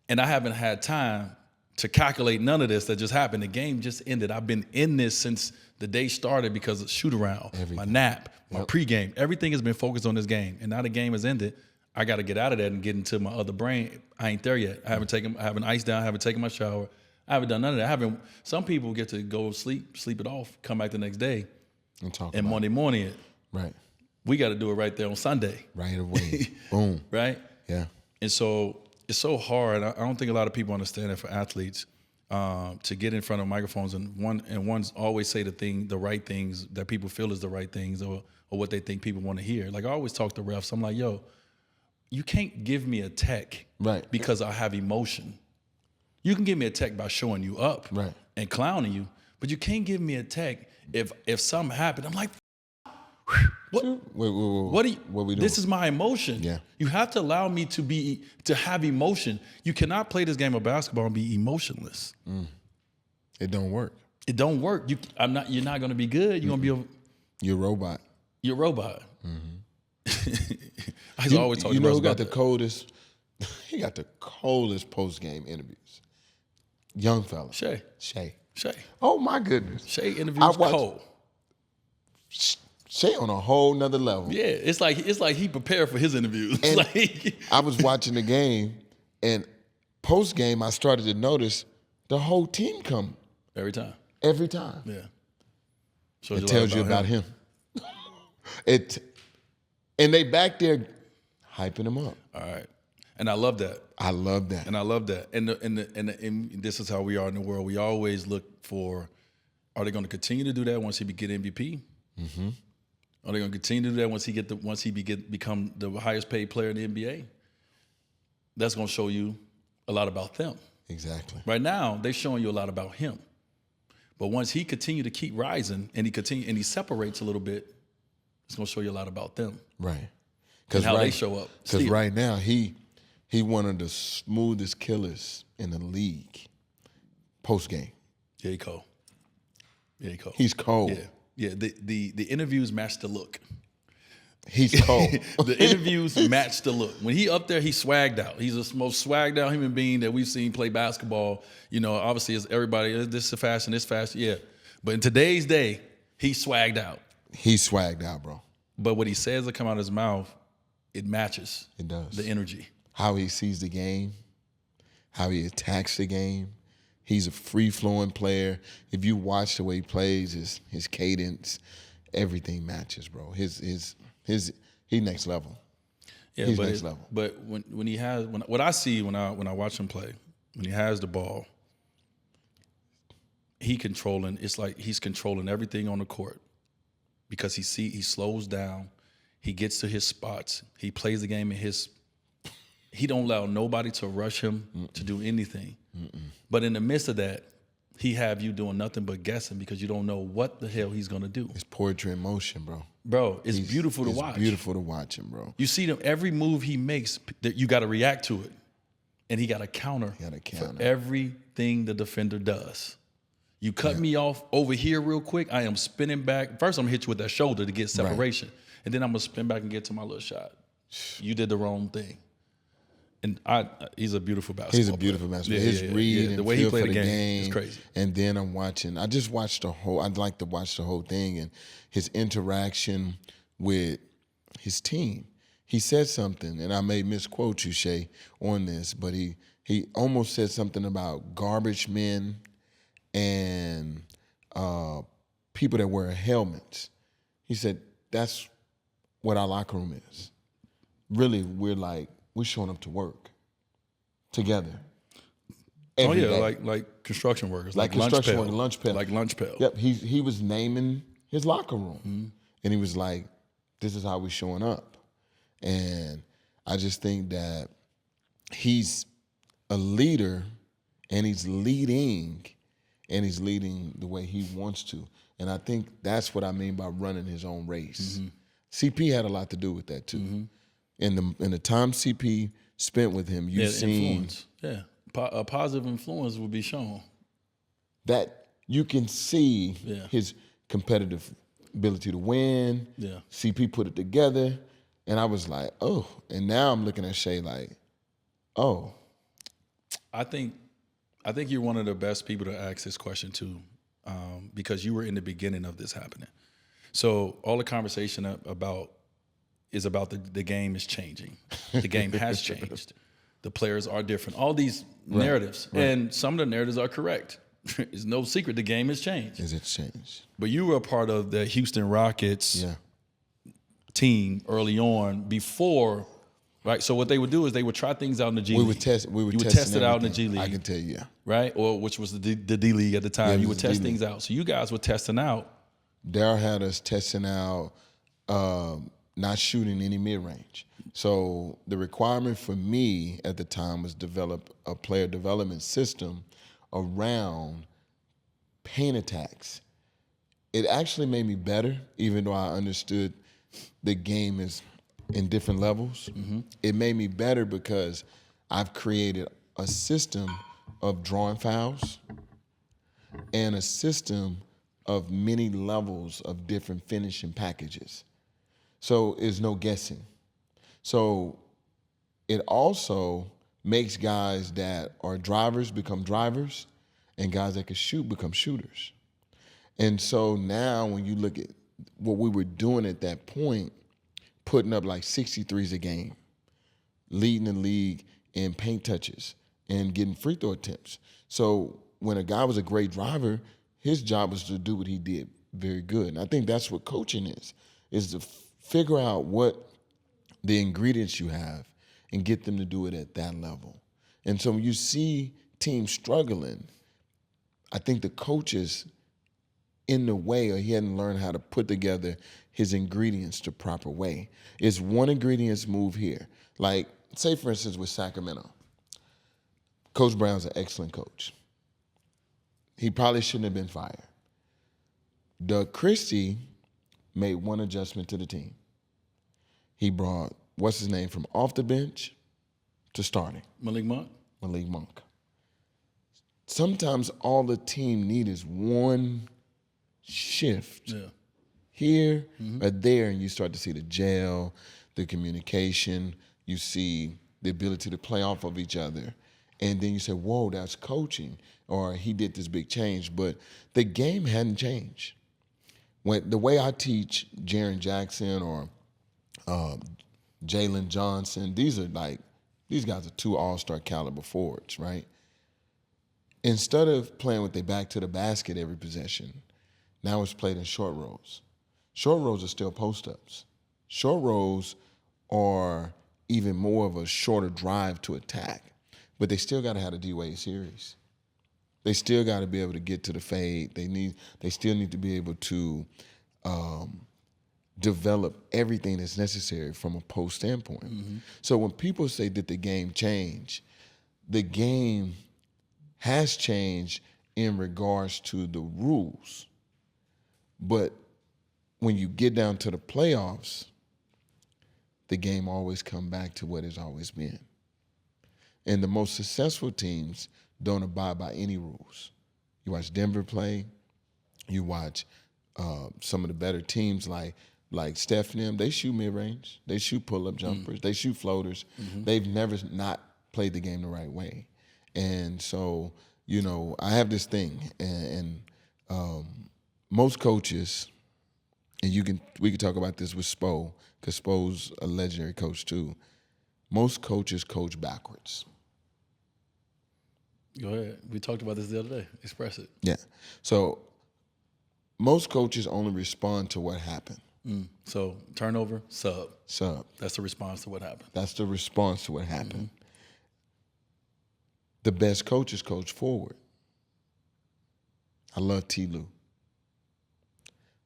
And I haven't had time to calculate none of this that just happened. The game just ended. I've been in this since the day started because of shoot around, my nap, my pregame. Everything has been focused on this game. And now the game has ended. I got to get out of that and get into my other brain. I ain't there yet. I haven't iced down. I haven't taken my shower. I haven't done none of that. Some people get to go sleep it off, come back the next day, and Monday morning it. Right. We got to do it right there on Sunday. Right away. Boom. Right? Yeah. And so it's so hard. I don't think a lot of people understand that for athletes to get in front of microphones and one's always say the right things that people feel is the right things or what they think people want to hear. Like I always talk to refs. I'm like, yo, you can't give me a tech because I have emotion. You can give me a tech by showing you up and clowning you, but you can't give me a tech if something happened. I'm like, what? What are we doing? This is my emotion. Yeah. You have to allow me to have emotion. You cannot play this game of basketball and be emotionless. Mm. It don't work. It don't work. You're not going to be good. You're going to be you're a robot. You're a robot. Mm-hmm. I always talk. You know who got the coldest? He got the coldest post game interviews. Young fella. Shay. Oh my goodness. Shay interviews cold. Shay on a whole nother level. Yeah, it's like he prepared for his interviews. And I was watching the game, and post game I started to notice the whole team come every time. Yeah, so it tells you about him. And they back there hyping him up. All right, and I love that. And this is how we are in the world. We always look for: are they going to continue to do that once he get MVP? Mm-hmm. Are they going to continue to do that once he become the highest paid player in the NBA? That's going to show you a lot about them. Exactly. Right now, they're showing you a lot about him. But once he continue to keep rising and he separates a little bit, it's going to show you a lot about them. Right. And how they show up. Because right now, he one of the smoothest killers in the league post game. Yeah, he cold. He's cold. Yeah. Yeah, the interviews match the look. He's cold. The interviews match the look. When he up there, he's swagged out. He's the most swagged out human being that we've seen play basketball. Obviously, as everybody, this is fashion, yeah. But in today's day, he's swagged out. He's swagged out, bro. But what he says that come out of his mouth, it matches. It does. The energy. How he sees the game, how he attacks the game. He's a free-flowing player. If you watch the way he plays, his cadence, everything matches, bro. He next level. Yeah, he's but next level. But when he has what I see when I watch him play, when he has the ball, it's like he's controlling everything on the court because he slows down, he gets to his spots, he plays the game he don't allow nobody to rush him to do anything. But in the midst of that, he have you doing nothing but guessing because you don't know what the hell he's gonna do. It's poetry in motion, bro. Bro, it's beautiful to watch. It's beautiful to watch him, bro. You see them every move he makes, that you got to react to it, and he got to counter for everything the defender does. You cut me off over here real quick, I am spinning back. First, I'm gonna hit you with that shoulder to get separation, and then I'm gonna spin back and get to my little shot. You did the wrong thing. And he's a beautiful basketball He's a beautiful basketball player. His read and the way he feel played for the the game is crazy. And then I just watched I'd like to watch the whole thing and his interaction with his team. He said something, and I may misquote you, Shay, on this, but he almost said something about garbage men and people that wear helmets. He said, that's what our locker room is. Really, we're showing up to work together. Every day. like construction workers, like construction workers, lunch pail. Like lunch pail. Yep, he was naming his locker room. And he was like, this is how we're showing up. And I just think that he's a leader, and he's leading the way he wants to. And I think that's what I mean by running his own race. CP had a lot to do with that too. In the time CP spent with him, you've seen influence. Yeah, a positive influence will be shown. That you can see his competitive ability to win. Yeah, CP put it together, and I was like, oh. And now I'm looking at Shay like, oh. I think you're one of the best people to ask this question to, because you were in the beginning of this happening. So all the conversation is about the game is changing. The game has changed. The players are different. All these narratives. Right. And some of the narratives are correct. It's no secret the game has changed. It's changed. But you were a part of the Houston Rockets team early on before, right? So what they would do is they would try things out in the G League. You would test it out in the G League. I can tell you, right? Or which was the D League at the time. You would test things out. So you guys were testing out. Daryl had us testing out not shooting any mid-range. So the requirement for me at the time was develop a player development system around paint attacks. It actually made me better, even though I understood the game is in different levels. It made me better because I've created a system of drawing fouls and a system of many levels of different finishing packages. So there's no guessing. So it also makes guys that are drivers become drivers, and guys that can shoot become shooters. And so now when you look at what we were doing at that point, putting up like 63s a game, leading the league in paint touches and getting free throw attempts. So when a guy was a great driver, his job was to do what he did very good. And I think that's what coaching is to figure out what the ingredients you have and get them to do it at that level. And so when you see teams struggling, I think the coaches in the way, or he hadn't learned how to put together his ingredients the proper way. It's one ingredient's move here. Like, say for instance with Sacramento, Coach Brown's an excellent coach. He probably shouldn't have been fired. Doug Christie made one adjustment to the team. He brought, what's his name, from off the bench to starting. Malik Monk. Sometimes all the team need is one shift here or there, and you start to see the gel, the communication, you see the ability to play off of each other. And then you say, whoa, that's coaching, or he did this big change. But the game hadn't changed. When the way I teach Jaren Jackson or Jalen Johnson, these guys are two all-star caliber forwards, right? Instead of playing with their back to the basket every possession, now it's played in short rolls. Short rolls are still post-ups. Short rolls are even more of a shorter drive to attack. But they still got to have a D-Wade series. They still got to be able to get to the fade. They still need to be able to develop everything that's necessary from a post standpoint. Mm-hmm. So when people say, did the game change? The game has changed in regards to the rules. But when you get down to the playoffs, the game always come back to what it's always been. And the most successful teams don't abide by any rules. You watch Denver play, you watch some of the better teams like Steph and them, they shoot mid-range, they shoot pull-up jumpers, they shoot floaters. Mm-hmm. They've never not played the game the right way. And so, you know, I have this thing, and most coaches, and we can talk about this with Spo, because Spo's a legendary coach too. Most coaches coach backwards. Go ahead. We talked about this the other day. Express it. Yeah. So most coaches only respond to what happened. So turnover, sub. That's the response to what happened. That's the response to what happened. Mm-hmm. The best coaches coach forward. I love T. Lue.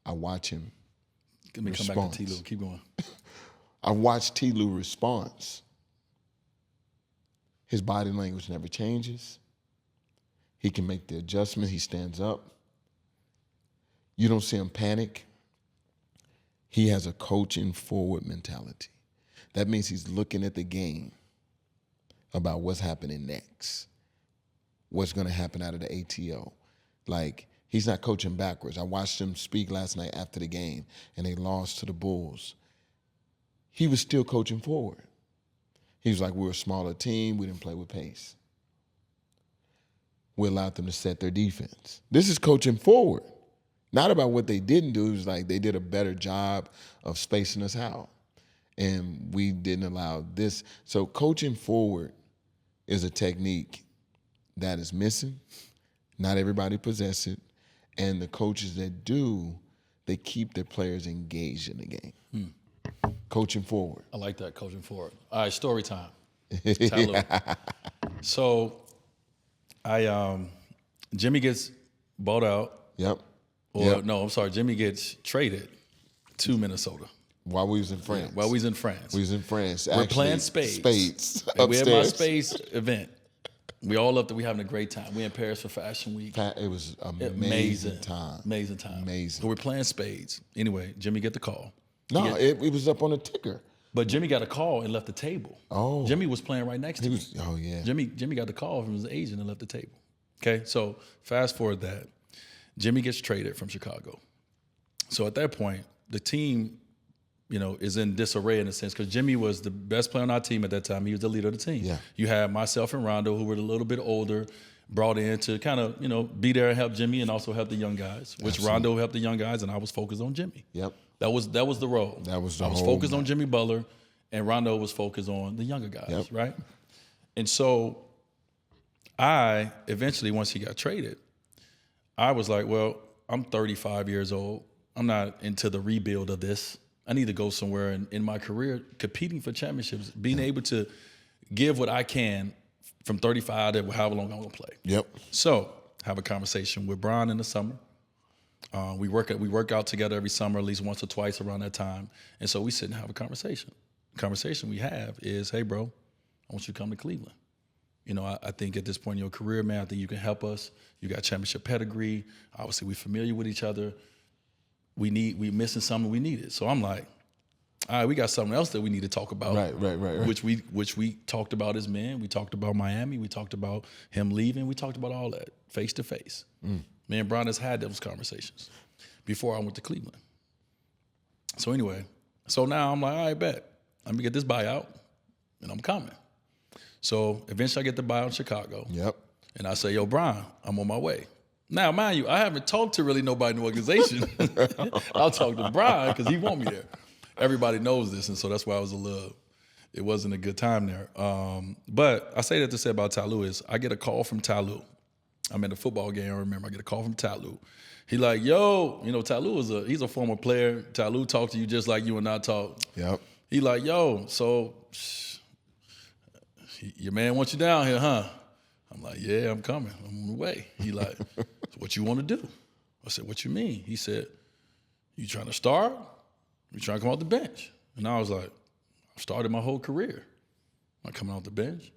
I watch him. Let me come back to T. Lue. Keep going. I watched T. Lue response. His body language never changes. He can make the adjustment. He stands up. You don't see him panic. He has a coaching forward mentality. That means he's looking at the game about what's happening next, what's going to happen out of the ATO. Like, he's not coaching backwards. I watched him speak last night after the game, and they lost to the Bulls. He was still coaching forward. He was like, we're a smaller team. We didn't play with pace. We allowed them to set their defense. This is coaching forward. Not about what they didn't do. It was like they did a better job of spacing us out. And we didn't allow this. So coaching forward is a technique that is missing. Not everybody possesses it. And the coaches that do, they keep their players engaged in the game. Coaching forward. I like that, coaching forward. All right, story time. So Jimmy gets bought out. Yep. No, I'm sorry. Jimmy gets traded to Minnesota. While we was in France. Yeah, while we was in France. We was in France. We're playing spades. We had my spades event. We all loved it. We having a great time. We in Paris for Fashion Week. It was amazing time. Amazing time. Amazing. So we're playing spades. Anyway, Jimmy get the call. No, it was up on a ticker. But Jimmy got a call and left the table. Oh. Jimmy was playing right next to me. Oh, yeah. Jimmy got the call from his agent and left the table. Okay, so fast forward that. Jimmy gets traded from Chicago. So at that point, the team, is in disarray in a sense because Jimmy was the best player on our team at that time. He was the leader of the team. Yeah. You had myself and Rondo, who were a little bit older, brought in to kind of, be there and help Jimmy and also help the young guys, which Absolutely. Rondo helped the young guys, and I was focused on Jimmy. Yep. That was the role. I was focused on Jimmy Butler, and Rondo was focused on the younger guys, right? And so I eventually, once he got traded, I was like, well, I'm 35 years old. I'm not into the rebuild of this. I need to go somewhere in my career competing for championships, being able to give what I can from 35 to however long I'm going to play. Yep. So have a conversation with Brian in the summer. We work out together every summer, at least once or twice around that time. And so we sit and have a conversation. The conversation we have is, hey, bro, I want you to come to Cleveland. I think at this point in your career, man, I think you can help us. You got championship pedigree. Obviously, we're familiar with each other. We missing something we needed. So I'm like, all right, we got something else that we need to talk about. Right. Which we talked about as men. We talked about Miami. We talked about him leaving. We talked about all that face to face. Me and Brian has had those conversations before I went to Cleveland. So anyway, now I'm like, all right, bet. Let me get this buyout, and I'm coming. So eventually I get the buyout in Chicago. Yep. And I say, yo, Brian, I'm on my way. Now, mind you, I haven't talked to really nobody in the organization. I'll talk to Brian because he want me there. Everybody knows this, and so that's why it wasn't a good time there. But I say that to say about Ty Lue is I get a call from Ty Lue. I'm at a football game, I remember. I get a call from Ty Lue. He like, yo, Ty Lue he's a former player. Ty Lue talked to you just like you and I talk. Yep. He like, yo, so your man wants you down here, huh? I'm like, yeah, I'm coming. I'm on the way. He like, so what you want to do? I said, what you mean? He said, you trying to start? You trying to come off the bench? And I was like, I've started my whole career. I'm not coming off the bench.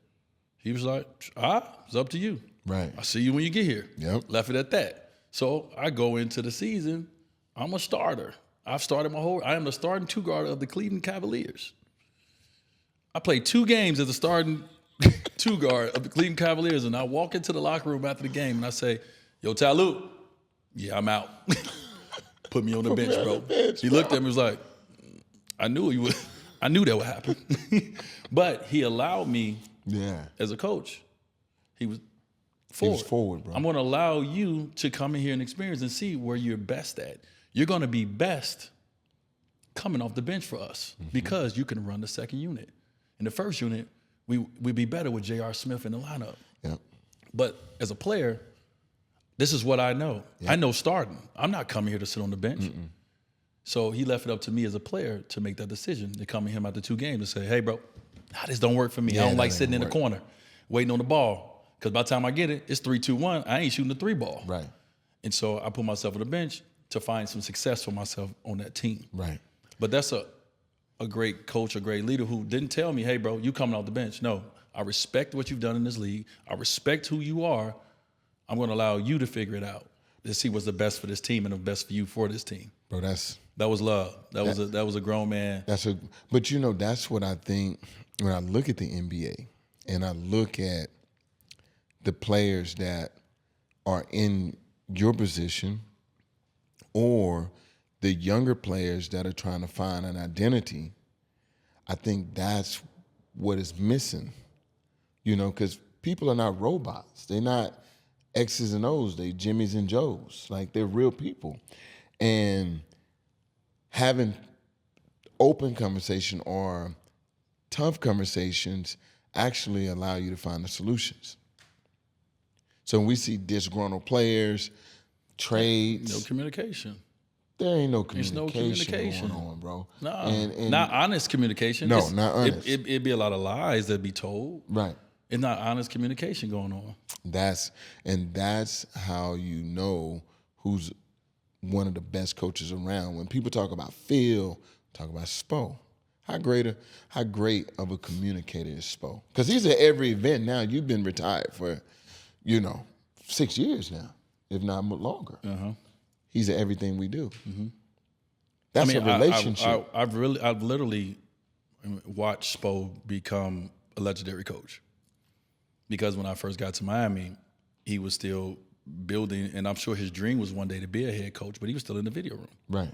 He was like, it's up to you. Right. I'll see you when you get here. Yep. Left it at that. So I go into the season, I'm a starter. I am the starting two guard of the Cleveland Cavaliers. I played 2 games as the starting two guard of the Cleveland Cavaliers, and I walk into the locker room after the game and I say, yo, Talou, yeah, I'm out. Put me on the bench, bro. He looked at me and was like, I knew that would happen. But he allowed me as a coach. He was forward, bro. I'm going to allow you to come in here and experience and see where you're best at. You're going to be best coming off the bench for us because you can run the second unit. In the first unit, we'd be better with J.R. Smith in the lineup. Yep. But as a player, this is what I know. Yep. I know starting. I'm not coming here to sit on the bench. So he left it up to me as a player to make that decision, to come to him after 2 games and say, hey, bro, this don't work for me. I don't like sitting in the corner waiting on the ball because by the time I get it, it's 3-2-1. I ain't shooting the 3 ball. Right. And so I put myself on the bench to find some success for myself on that team. Right. But that's a great coach, a great leader who didn't tell me, hey, bro, you coming off the bench. No, I respect what you've done in this league. I respect who you are. I'm going to allow you to figure it out to see what's the best for this team and the best for you for this team. Bro, that was love. That was a grown man. But you know, that's what I think when I look at the NBA and I look at the players that are in your position or the younger players that are trying to find an identity. I think that's what is missing, you know, because people are not robots. They're not X's and O's. They Jimmys and Joes. Like, they're real people. And having open conversation or tough conversations actually allow you to find the solutions. So when we see disgruntled players, trades. No communication. There ain't no communication, There's no communication going on, bro. No, and not honest communication. No, not honest. It'd be a lot of lies that'd be told. Right. It's not honest communication going on. That's how you know who's one of the best coaches around. When people talk about Phil, talk about Spo. How great of a communicator is Spo? Because he's at every event now. You've been retired for, 6 years now, if not longer. He's at everything we do. That's a relationship. I've literally watched Spo become a legendary coach. Because when I first got to Miami, he was still building, and I'm sure his dream was one day to be a head coach, but he was still in the video room. Right.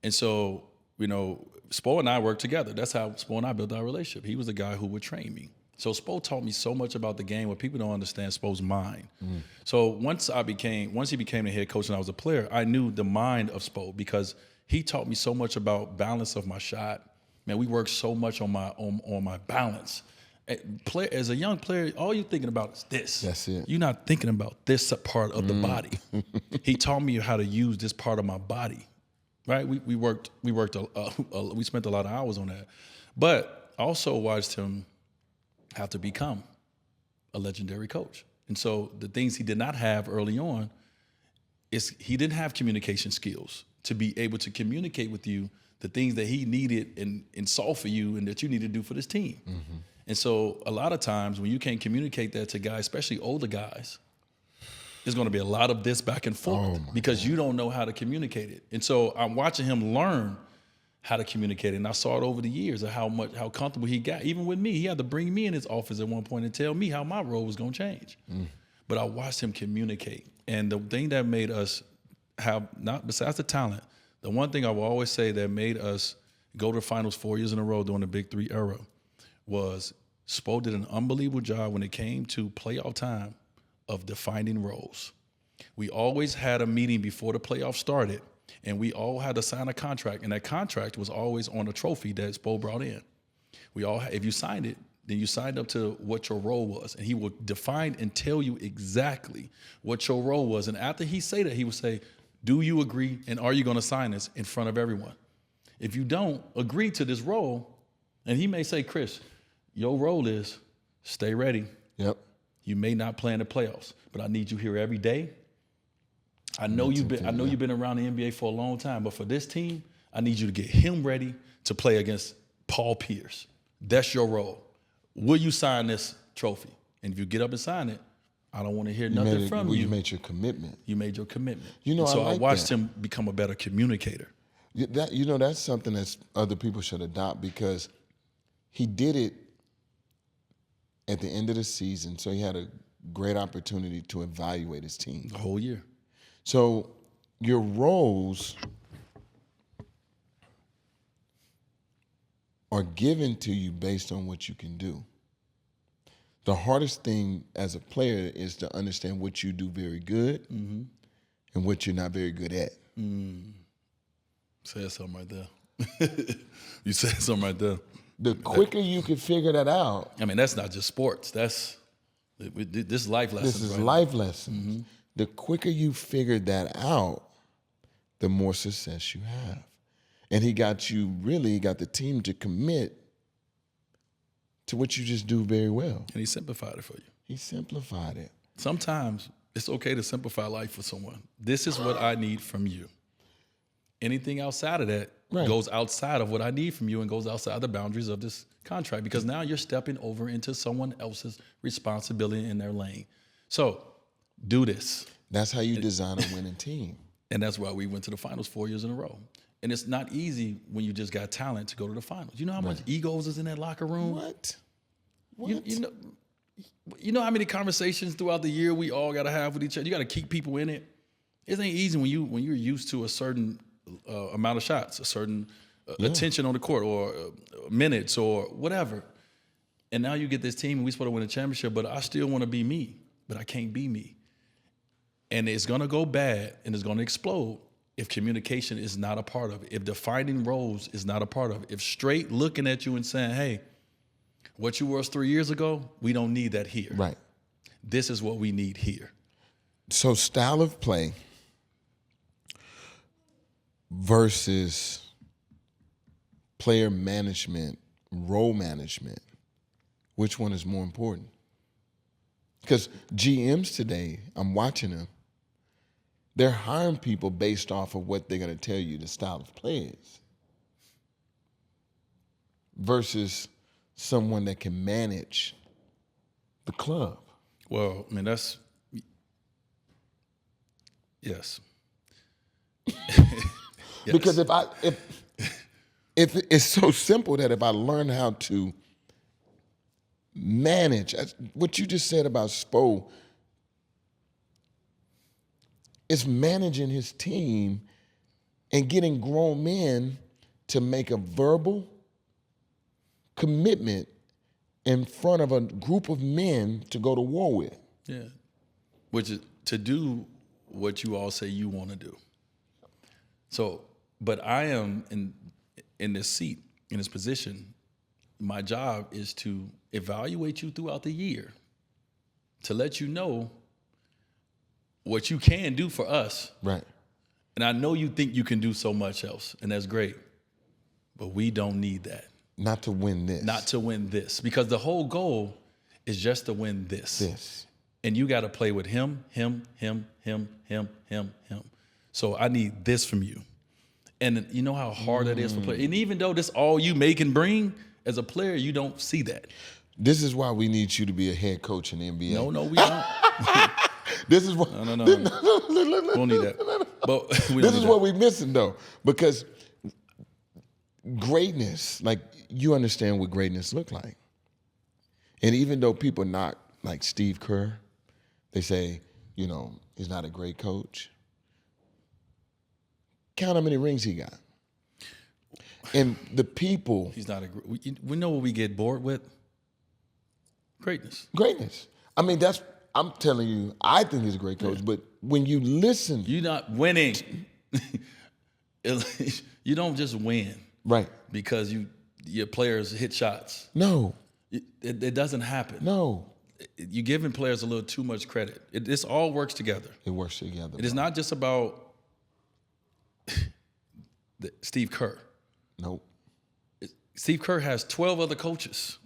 And so, Spo and I worked together. That's how Spo and I built our relationship. He was the guy who would train me. So Spo taught me so much about the game where people don't understand Spo's mind. So once he became the head coach and I was a player, I knew the mind of Spo because he taught me so much about balance of my shot. Man, we worked so much on my balance. As a young player, all you're thinking about is this. That's it. You're not thinking about this part of the body. He taught me how to use this part of my body. Right? We spent a lot of hours on that. But I also watched him have to become a legendary coach. And so the things he did not have early on is he didn't have communication skills to be able to communicate with you the things that he needed and saw for you and that you need to do for this team. And so a lot of times when you can't communicate that to guys, especially older guys, there's going to be a lot of this back and forth because you don't know how to communicate it. And so I'm watching him learn how to communicate it. And I saw it over the years of how comfortable he got. Even with me, he had to bring me in his office at one point and tell me how my role was going to change. But I watched him communicate. And the thing that made us have, not besides the talent, the one thing I will always say that made us go to the finals 4 years in a row during the Big Three era was Spo did an unbelievable job when it came to playoff time of defining roles. We always had a meeting before the playoffs started, and we all had to sign a contract, and that contract was always on a trophy that Spo brought in. If you signed it, then you signed up to what your role was, and he will define and tell you exactly what your role was. And after he say that, he would say, do you agree, and are you going to sign this in front of everyone? If you don't agree to this role, And he may say, Chris, your role is stay ready. Yep. You may not play in the playoffs, but I need you here every day. I know you've been around the NBA for a long time, but for this team, I need you to get him ready to play against Paul Pierce. That's your role. Will you sign this trophy? And if you get up and sign it, I don't want to hear nothing from you. You made your commitment. You made your commitment. You know, and so I like watched that. him become a better communicator. That's something that other people should adopt, because he did it at the end of the season, so he had a great opportunity to evaluate his team. The whole year. So your roles are given to you based on what you can do. The hardest thing as a player is to understand what you do very good and what you're not very good at. Said something right there. You said something right there. The quicker you can figure that out. I mean, that's not just sports. This is life lessons. This is right? life lessons. The quicker you figure that out, the more success you have. And he got the team to commit to what you just do very well. And he simplified it for you. He simplified it. Sometimes it's okay to simplify life for someone. This is what I need from you. Anything outside of that goes outside of what I need from you and goes outside the boundaries of this contract, because now you're stepping over into someone else's responsibility in their lane. So do this. That's how you design a winning team. And that's why we went to the finals 4 years in a row. And it's not easy when you just got talent to go to the finals. You know how much egos is in that locker room? What? You know how many conversations throughout the year we all got to have with each other? You got to keep people in it. It ain't easy when you're used to a certain amount of shots, a certain attention on the court, or minutes, or whatever. And now you get this team, and we supposed to win a championship, but I still want to be me, but I can't be me. And it's going to go bad, and it's going to explode if communication is not a part of it, if defining roles is not a part of it, if straight looking at you and saying, hey, what you was 3 years ago, we don't need that here. Right. This is what we need here. So style of play versus player management, role management, which one is more important? Because GMs today, I'm watching them, they're hiring people based off of what they're going to tell you the style of play is, versus someone that can manage the club. Well, I mean, that's, yes. Yes. Because if it's so simple that if I learn how to manage, what you just said about Spo, it's managing his team and getting grown men to make a verbal commitment in front of a group of men to go to war with. Yeah. Which is to do what you all say you want to do. So, but I am in this seat, in this position. My job is to evaluate you throughout the year, to let you know what you can do for us. Right. And I know you think you can do so much else, and that's great. But we don't need that. Not to win this. Not to win this. Because the whole goal is just to win this. This. And you got to play with him. So I need this from you. And you know how hard that is for players. And even though this all you make and bring, as a player, you don't see that. This is why we need you to be a head coach in the NBA. No, we don't. This is what. No. We don't need that. But this is what we're missing, though, because greatness, like, you understand what greatness look like. And even though people knock like Steve Kerr, they say, he's not a great coach. Count how many rings he got. And the people. He's not we know what we get bored with? Greatness. Greatness. I mean, I'm telling you, I think he's a great coach, but when you listen. You're not winning. You don't just win. Right. Because your players hit shots. No. It doesn't happen. No. You're giving players a little too much credit. This all works together. It works together. It is not just about Steve Kerr. Nope. Steve Kerr has 12 other coaches,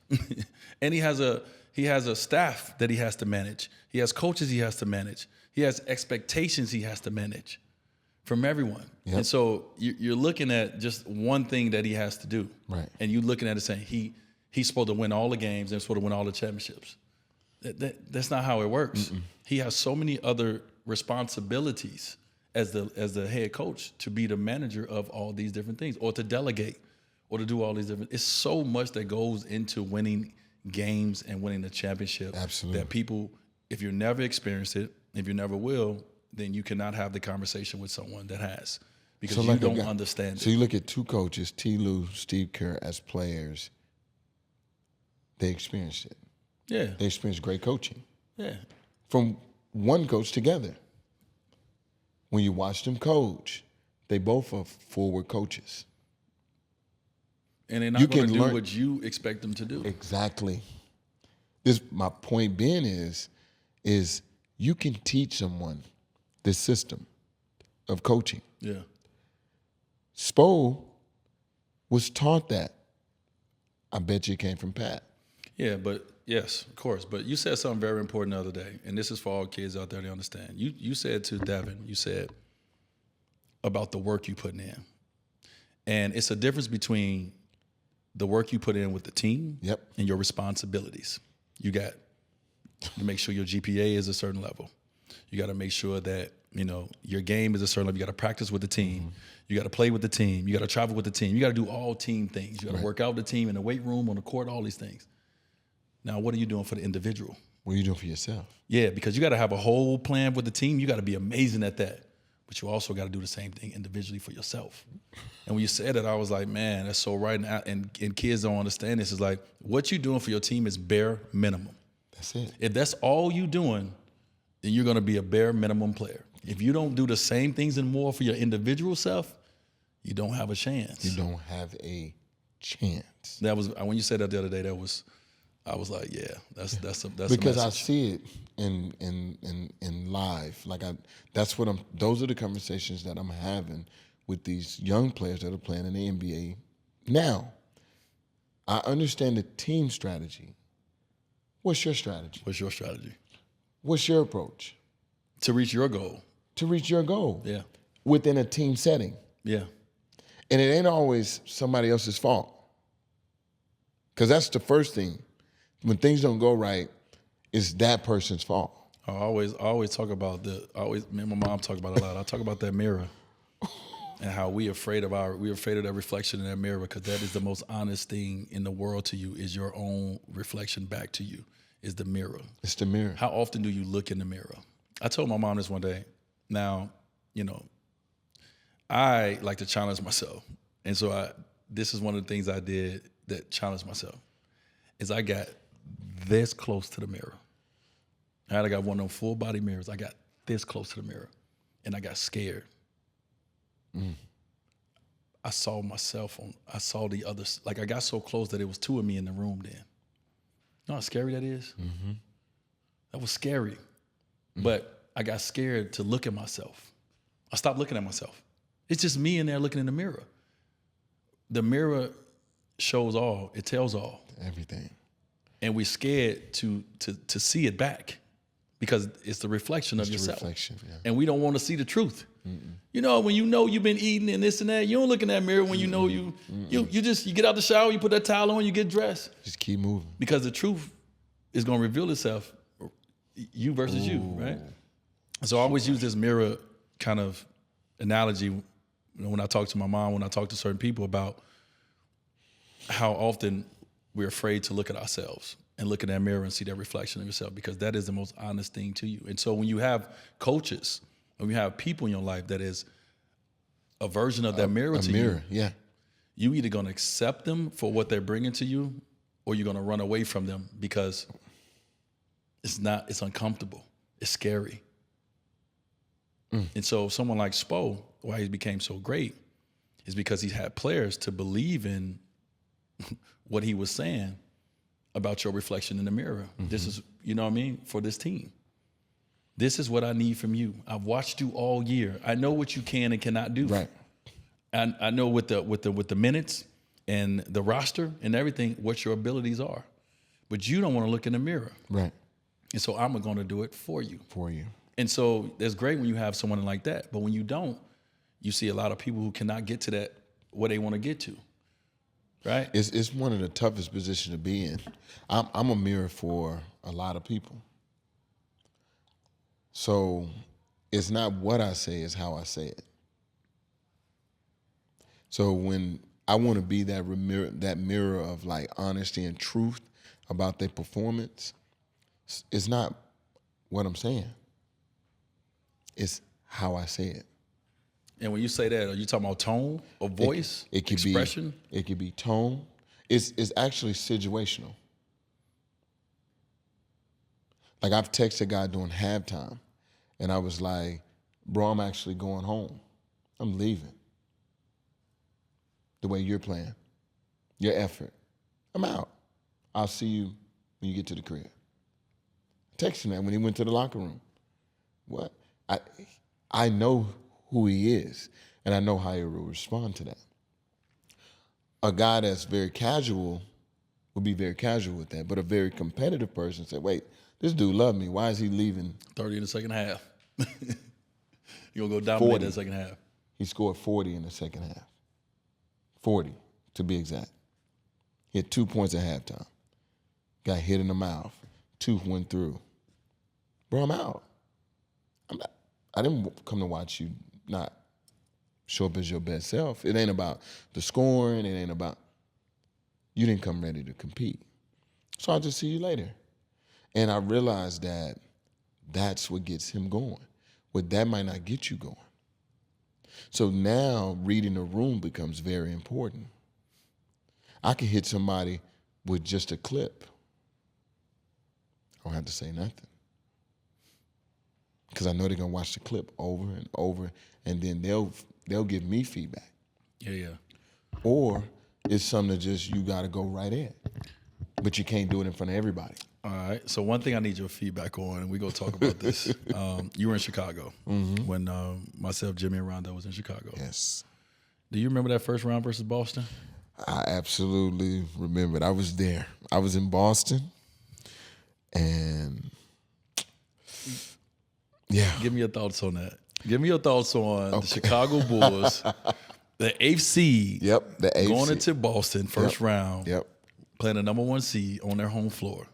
and he has a staff that he has to manage. He has coaches he has to manage. He has expectations he has to manage from everyone. Yep. And so you're looking at just one thing that he has to do. Right. And you're looking at it saying he's supposed to win all the games and supposed to win all the championships. That's not how it works. He has so many other responsibilities as the head coach to be the manager of all these different things, or to delegate, or to do all these different. It's so much that goes into winning games and winning the championship. Absolutely. That people, if you never experienced it, if you never will, then you cannot have the conversation with someone that has, because you don't understand it. So you look at two coaches, T. Lue, Steve Kerr, as players. They experienced it. Yeah. They experienced great coaching. Yeah. From one coach together. When you watch them coach, they both are forward coaches. And they're not going to do what you expect them to do. Exactly. My point being is you can teach someone this system of coaching. Yeah. Spo was taught that. I bet you it came from Pat. Yeah, but yes, of course. But you said something very important the other day, and this is for all kids out there to understand. You said to Devin, you said about the work you putting in. And it's a difference between the work you put in with the team and your responsibilities. You got to make sure your GPA is a certain level. You got to make sure that, your game is a certain level. You got to practice with the team. You got to play with the team. You got to travel with the team. You got to do all team things. You got to work out with the team in the weight room, on the court, all these things. Now, what are you doing for the individual? What are you doing for yourself? Yeah, because you got to have a whole plan with the team. You got to be amazing at that. But you also got to do the same thing individually for yourself. And when you said it, I was like, man, that's so right. And kids don't understand this. It's like, what you're doing for your team is bare minimum. That's it. If that's all you're doing, then you're going to be a bare minimum player. If you don't do the same things and more for your individual self, you don't have a chance. You don't have a chance. That was, when you said that the other day, I was like, yeah, that's because a I see it in live. Those are the conversations that I'm having with these young players that are playing in the NBA. Now, I understand the team strategy. What's your strategy? What's your strategy? What's your approach? To reach your goal. To reach your goal. Yeah. Within a team setting. Yeah. And it ain't always somebody else's fault. Because that's the first thing. When things don't go right, it's that person's fault. I always talk about me and my mom talk about it a lot. I talk about that mirror and how we're afraid of that reflection in that mirror, because that is the most honest thing in the world to you, is your own reflection back to you, is the mirror. It's the mirror. How often do you look in the mirror? I told my mom this one day. Now, I like to challenge myself. And so this is one of the things I did that challenged myself, is I got this close to the mirror. I got one of them full body mirrors. I got this close to the mirror, and I got scared. I saw myself I saw the others. Like, I got so close that it was two of me in the room then. You know how scary that is? Mm-hmm. That was scary. Mm-hmm. But I got scared to look at myself. I stopped looking at myself. It's just me in there looking in the mirror. The mirror shows all. It tells all. Everything. And we're scared to see it back, because it's the reflection of yourself. Reflection, yeah. And we don't want to see the truth. Mm-mm. When you've been eating and this and that, you don't look in that mirror when you get out the shower, you put that towel on, you get dressed. Just keep moving. Because the truth is going to reveal itself, you versus you, right? So I always use this mirror kind of analogy when I talk to my mom, when I talk to certain people, about how often we're afraid to look at ourselves and look in that mirror and see that reflection of yourself, because that is the most honest thing to you. And so when you have coaches, when you have people in your life that is a version of that mirror to you, you either going to accept them for what they're bringing to you, or you're going to run away from them because it's uncomfortable. It's scary. And so someone like Spo, why he became so great, is because he had players to believe in what he was saying about your reflection in the mirror. Mm-hmm. This is, for this team. This is what I need from you. I've watched you all year. I know what you can and cannot do. Right. I know with the minutes, and the roster and everything, what your abilities are. But you don't want to look in the mirror. Right. And so I'm going to do it for you. For you. And so it's great when you have someone like that. But when you don't, you see a lot of people who cannot get to that, where they want to get to. Right? It's one of the toughest positions to be in. I'm a mirror for a lot of people. So it's not what I say, it's how I say it. So when I want to be that mirror of like honesty and truth about their performance, it's not what I'm saying. It's how I say it. And when you say that, are you talking about tone or voice, it could expression? It could be tone. It's actually situational. Like I've texted a guy during halftime, and I was like, bro, I'm actually going home. I'm leaving. The way you're playing, your effort. I'm out. I'll see you when you get to the crib. Texting that when he went to the locker room. What? I know who he is, and I know how he will respond to that. A guy that's very casual will be very casual with that, but a very competitive person said, wait, this dude loved me. Why is he leaving? 30 in the second half. You're going to go dominate 40. in the second half. He scored 40 in the second half. 40, to be exact. He had 2 points at halftime. Got hit in the mouth. 2 went through. Bro, I'm out. I didn't come to watch you not show up as your best self. It ain't about the scoring. It ain't about, you didn't come ready to compete. So I'll just see you later. And I realized that that's what gets him going. But that might not get you going. So now reading the room becomes very important. I can hit somebody with just a clip. I don't have to say nothing. Because I know they're going to watch the clip over and over, and then they'll give me feedback. Yeah. Or it's something that just you got to go right in. But you can't do it in front of everybody. All right. So one thing I need your feedback on, and we're going to talk about this. You were in Chicago when myself, Jimmy, and Rondo was in Chicago. Yes. Do you remember that first round versus Boston? I absolutely remember it. I was there. I was in Boston, and yeah. Give me your thoughts on that. Give me your thoughts on the Chicago Bulls, the 8th seed. Yep, the 8th going seed. into Boston, first round. Yep. Playing the number 1 seed on their home floor.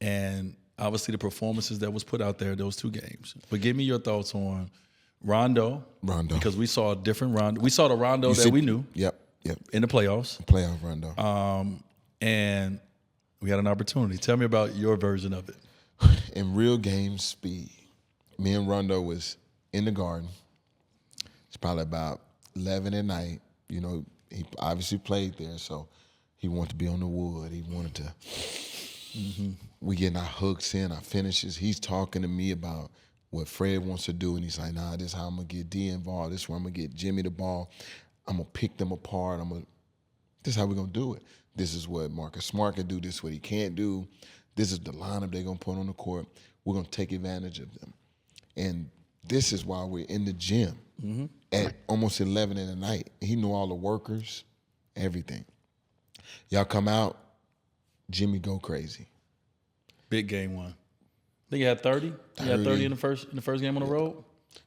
And obviously the performances that was put out there, those 2 games. But give me your thoughts on Rondo. Because we saw a different Rondo. We saw the Rondo we knew. Yep. In the playoffs. Playoff Rondo. And we had an opportunity. Tell me about your version of it. In real game speed, me and Rondo was in the Garden. It's probably about 11 at night. You know, he obviously played there, so he wanted to be on the wood. He wanted to. We getting our hooks in, our finishes. He's talking to me about what Fred wants to do, and he's like, nah, this is how I'm going to get D involved. This is where I'm going to get Jimmy the ball. I'm going to pick them apart. This is how we're going to do it. This is what Marcus Smart can do. This is what he can't do. This is the lineup they're going to put on the court. We're going to take advantage of them. And this is why we're in the gym at almost 11 in the night. He knew all the workers, everything. Y'all come out, Jimmy go crazy. Big game 1. I think he had 30. He had 30 in the first game on the road.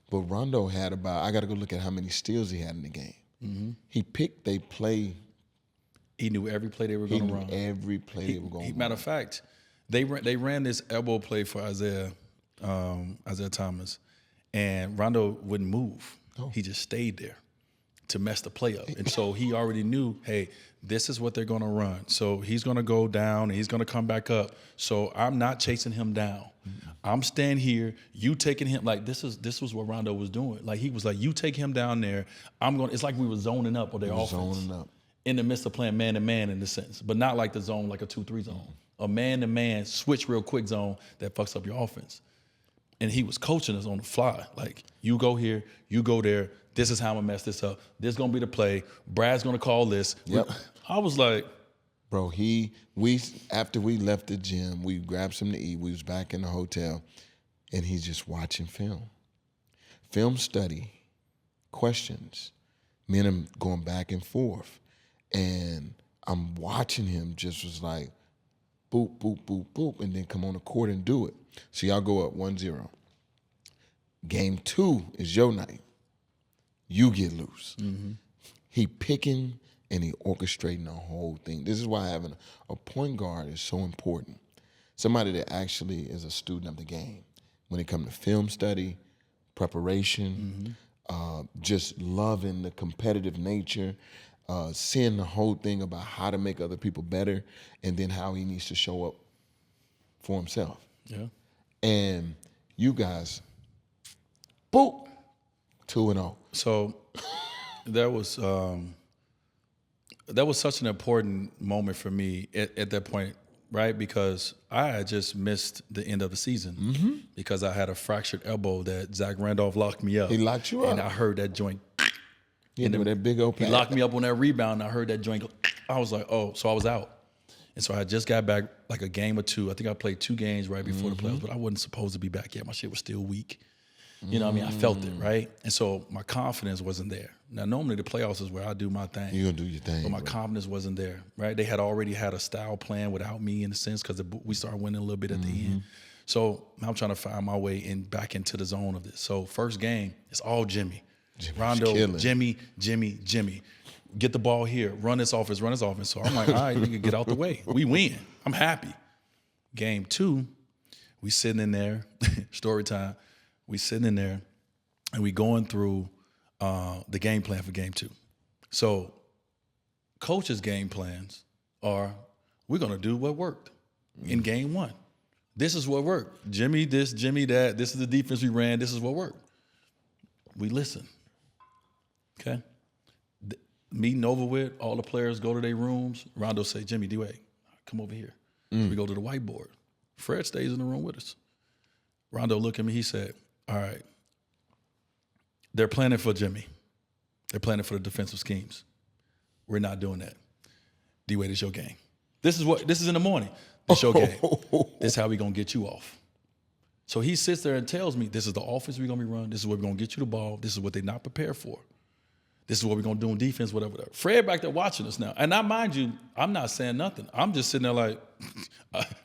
But Rondo had about, I got to go look at how many steals he had in the game. He picked they play. He knew every play they were going to run. Every play they were going to run. Matter of fact, they ran this elbow play for Isaiah Thomas, and Rondo wouldn't move. Oh. He just stayed there to mess the play up. And so he already knew, hey, this is what they're going to run. So he's going to go down, and he's going to come back up. So I'm not chasing him down. I'm staying here. You taking him, like this was what Rondo was doing. Like he was like, you take him down there. It's like we were zoning up on their offense. Zoning up. In the midst of playing man-to-man in the sense, but not like the zone, like a 2-3 zone. A man-to-man, switch real quick zone that fucks up your offense. And he was coaching us on the fly. Like, you go here, you go there. This is how I'm going to mess this up. This is going to be the play. Brad's going to call this. Yep. I was like. Bro, after we left the gym, we grabbed something to eat. We was back in the hotel, and he's just watching film. Film study, questions, me and him going back and forth. And I'm watching him just was like, boop, boop, boop, boop, and then come on the court and do it. So y'all go up 1-0. Game 2 is your night. You get loose. He picking and he orchestrating the whole thing. This is why having a point guard is so important. Somebody that actually is a student of the game. When it comes to film study, preparation, just loving the competitive nature, seeing the whole thing about how to make other people better, and then how he needs to show up for himself. Yeah. And you guys, boop, 2-0. So that was such an important moment for me at that point, right? Because I had just missed the end of the season because I had a fractured elbow that Zach Randolph locked me up. He locked you up. And I heard that joint. And with that big old He locked me up on that rebound, and I heard that joint go. I was like, oh, so I was out. And so I just got back like a game or two. I think I played 2 games right before the playoffs, but I wasn't supposed to be back yet. My shit was still weak. You know what I mean? I felt it, right? And so my confidence wasn't there. Now, normally the playoffs is where I do my thing. You're going to do your thing. But my confidence wasn't there, right? They had already had a style plan without me in a sense because we started winning a little bit at the end. So I'm trying to find my way back into the zone of this. So first game, it's all Jimmy. Rondo, Jimmy. Get the ball here. Run this offense. So I'm like, all right, you can get out the way. We win. I'm happy. Game 2, we sitting in there, story time. We sitting in there, and we going through the game plan for game 2. So coach's game plans are, we're going to do what worked in game 1. This is what worked. Jimmy this, Jimmy that. This is the defense we ran. This is what worked. We listen. Okay? Meeting over with, all the players go to their rooms. Rondo say, Jimmy, Dwyane, come over here. We go to the whiteboard. Fred stays in the room with us. Rondo looked at me, he said, all right, they're planning for Jimmy. They're planning for the defensive schemes. We're not doing that. D-Wade, it's your game. This is in the morning. It's your game. This is how we're going to get you off. So he sits there and tells me, this is the offense we're going to be running. This is where we're going to get you the ball. This is what they're not prepared for. This is what we're going to do in defense, whatever. Fred back there watching us now. And I mind you, I'm not saying nothing. I'm just sitting there like,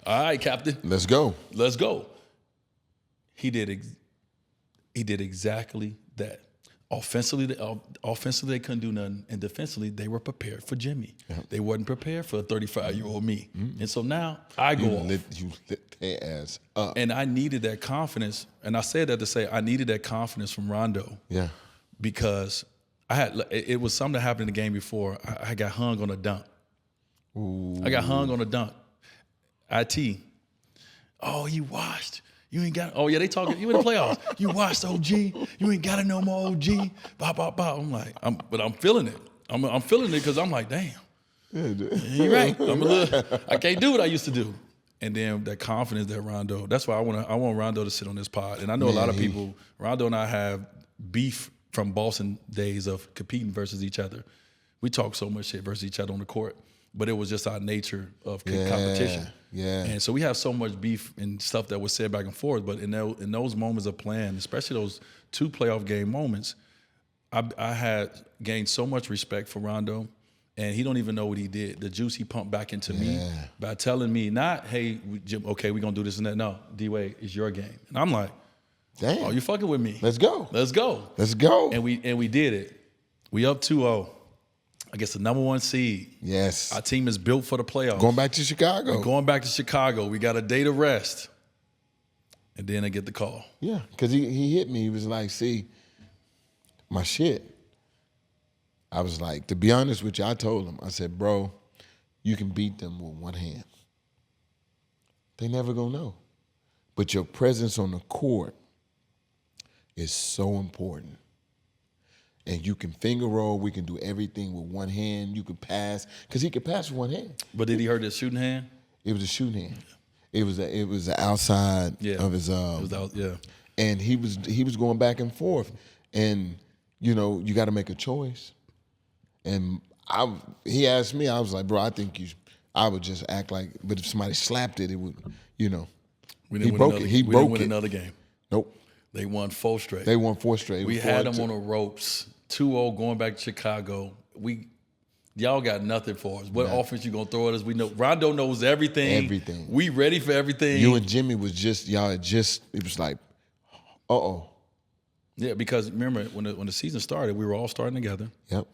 all right, Captain. Let's go. Let's go. He did exactly that. Offensively, they couldn't do nothing, and defensively, they were prepared for Jimmy. Yep. They wasn't prepared for a 35-year-old me. And so now I go off. You lit their ass up. And I needed that confidence, and I said that to say I needed that confidence from Rondo. Yeah. Because it was something that happened in the game before. I got hung on a dunk. Ooh. I got hung on a dunk. IT. Oh, you washed. You ain't got. Oh yeah, they talking. You in the playoffs. You washed OG. You ain't got it no more OG. Bop bop bop. I'm like, but I'm feeling it. I'm feeling it because I'm like, damn. You're right. I can't do what I used to do. And then that confidence that Rondo. That's why I want Rondo to sit on this pod. And I know a lot of people. Rondo and I have beef from Boston days of competing versus each other. We talk so much shit versus each other on the court. But it was just our nature of competition. Yeah. And so we have so much beef and stuff that was said back and forth. But in those moments of playing, especially those 2 playoff game moments, I had gained so much respect for Rondo. And he don't even know what he did. The juice he pumped back into me by telling me, not, hey, Jim, okay, we're going to do this and that. No, D-Wade, it's your game. And I'm like, damn. Oh, you fucking with me. Let's go. Let's go. Let's go. And we did it. We up 2-0. I guess the number 1 seed. Yes. Our team is built for the playoffs. Going back to Chicago. We're going back to Chicago. We got a day to rest. And then I get the call. Yeah, because he hit me. He was like, see, my shit. I was like, to be honest with you, I told him, I said, bro, you can beat them with one hand. They never gonna know. But your presence on the court is so important. And you can finger roll. We can do everything with one hand. You can pass, because he could pass with one hand. But did he hurt his shooting hand? It was a shooting hand. It was the outside of his. And he was going back and forth, and you know you got to make a choice. And he asked me, I was like, bro, I think I would just act like. But if somebody slapped it, it would, you know. He broke it. He broke it. We didn't win another game. Nope. They won 4 straight. They won 4 straight. We had them on the ropes. 2-0 going back to Chicago. Y'all got nothing for us. What offense you gonna throw at us? We know Rondo knows everything. Everything. We ready for everything. You and Jimmy was just y'all had just. It was like, Yeah, because remember when the season started, we were all starting together. Yep.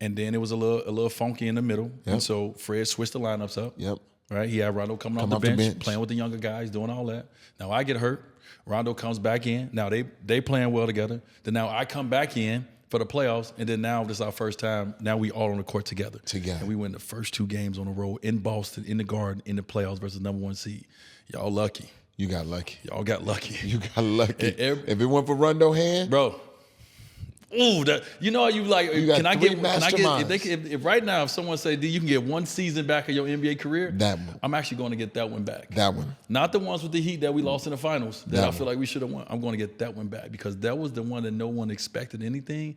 And then it was a little funky in the middle. Yep. And so Fred switched the lineups up. Yep. Right? He had Rondo coming off the bench, playing with the younger guys, doing all that. Now I get hurt. Rondo comes back in. Now they playing well together. Then now I come back in for the playoffs, and then now this is our first time. Now we all on the court together. And we win the first 2 games on the road in Boston, in the Garden, in the playoffs versus #1 seed. Y'all lucky. You got lucky. Y'all got lucky. You got lucky. If it went for Rondo hand, bro. Ooh, you like. Can I get? If right now, if someone say, "You can get 1 season back of your NBA career," that one. I'm actually going to get that one back. That one. Not the ones with the Heat that we lost in the finals that I feel like we should have won. I'm going to get that one back because that was the one that no one expected anything,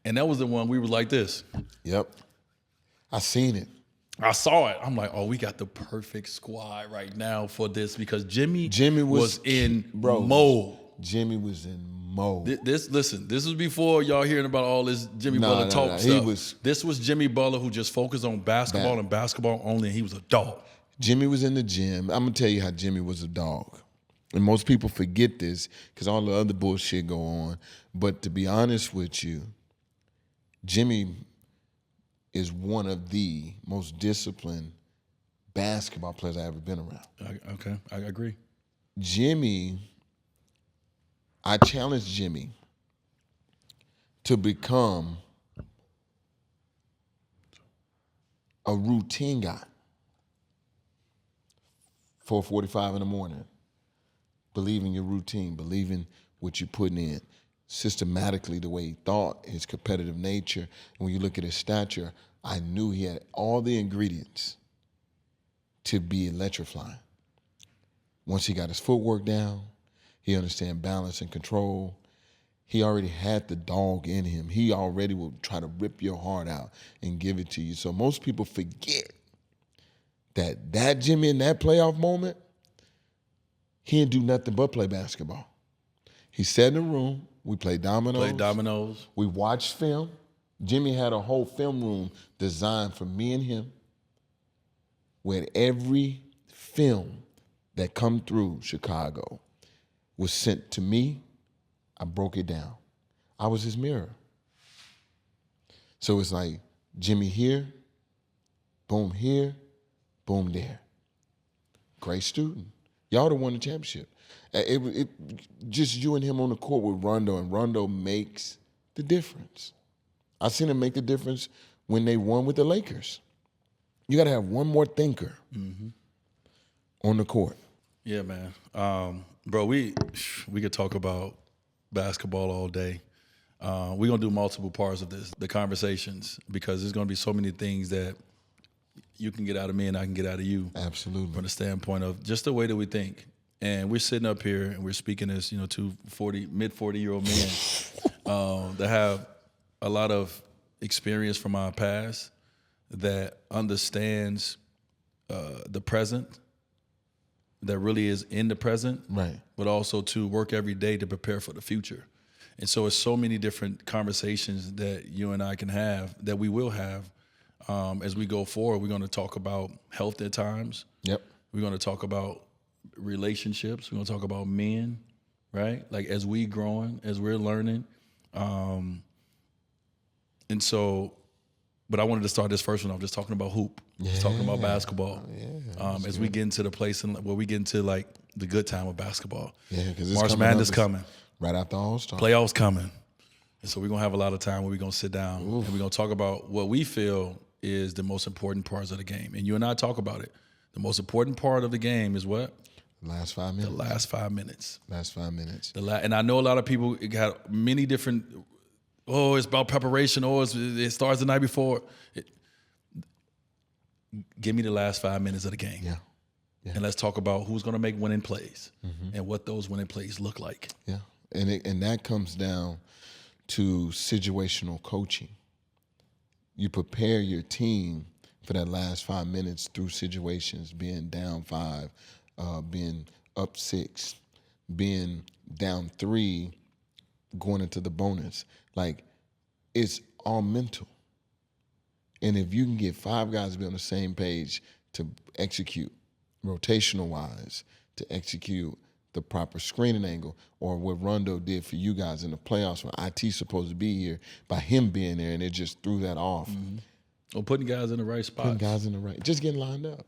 and that was the one we were like this. Yep, I seen it. I saw it. I'm like, oh, we got the perfect squad right now for this because Jimmy was in mode. Jimmy was in mode. This was before y'all hearing about all this Jimmy Butler talk stuff. This was Jimmy Butler who just focused on basketball and basketball only, and he was a dog. Jimmy was in the gym. I'm going to tell you how Jimmy was a dog. And most people forget this because all the other bullshit go on. But to be honest with you, Jimmy is one of the most disciplined basketball players I've ever been around. Okay, I agree. I challenged Jimmy to become a routine guy. 4:45 in the morning. Believe in your routine. Believe in what you're putting in. Systematically, the way he thought, his competitive nature. And when you look at his stature, I knew he had all the ingredients to be electrifying. Once he got his footwork down, he understand balance and control. He already had the dog in him. He already will try to rip your heart out and give it to you. So most people forget that Jimmy in that playoff moment, he didn't do nothing but play basketball. He sat in the room. We played dominoes. We watched film. Jimmy had a whole film room designed for me and him where every film that come through Chicago was sent to me. I broke it down. I was his mirror. So it's like Jimmy here, boom there. Great student. Y'all done won the championship. It just you and him on the court with Rondo, and Rondo makes the difference. I seen him make the difference when they won with the Lakers. You got to have one more thinker on the court. Yeah, man. Bro, we could talk about basketball all day. We're going to do multiple parts of this, the conversations, because there's going to be so many things that you can get out of me and I can get out of you. Absolutely. From the standpoint of just the way that we think. And we're sitting up here and we're speaking as, two mid-40-year-old men that have a lot of experience from our past that understands the present, that really is in the present, right? But also to work every day to prepare for the future. And so it's so many different conversations that you and I can have, that we will have as we go forward. We're going to talk about health at times. Yep. We're going to talk about relationships. We're going to talk about men, right? Like as we growing, as we're learning. And so, but I wanted to start this first one off just talking about hoop, just talking about basketball. As we get into the place and where we get into like the good time of basketball. Yeah, because March Madness coming. Right after All-Star. Playoffs coming. And so we're going to have a lot of time where we're going to sit down and we're going to talk about what we feel is the most important parts of the game. And you and I talk about it. The most important part of the game is what? Last 5 minutes. The last 5 minutes. Last 5 minutes. And I know a lot of people got many different, it's about preparation, it starts the night before. Give me the last 5 minutes of the game. Yeah. And let's talk about who's going to make winning plays and what those winning plays look like. Yeah. And that comes down to situational coaching. You prepare your team for that last 5 minutes through situations, being down 5, being up 6, being down 3, going into the bonus. Like, it's all mental. And if you can get 5 guys to be on the same page to execute rotational wise, to execute the proper screening angle, or what Rondo did for you guys in the playoffs when IT's supposed to be here, by him being there, and it just threw that off. Or putting guys in the right spots. Putting guys in the right, just getting lined up.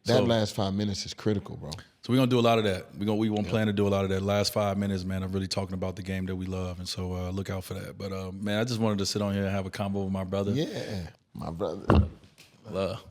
That last 5 minutes is critical, bro. So we're gonna do a lot of that. We won't plan to do a lot of that. Last 5 minutes, man, I'm really talking about the game that we love, and so look out for that. But man, I just wanted to sit on here and have a convo with my brother. Yeah, my brother. Love.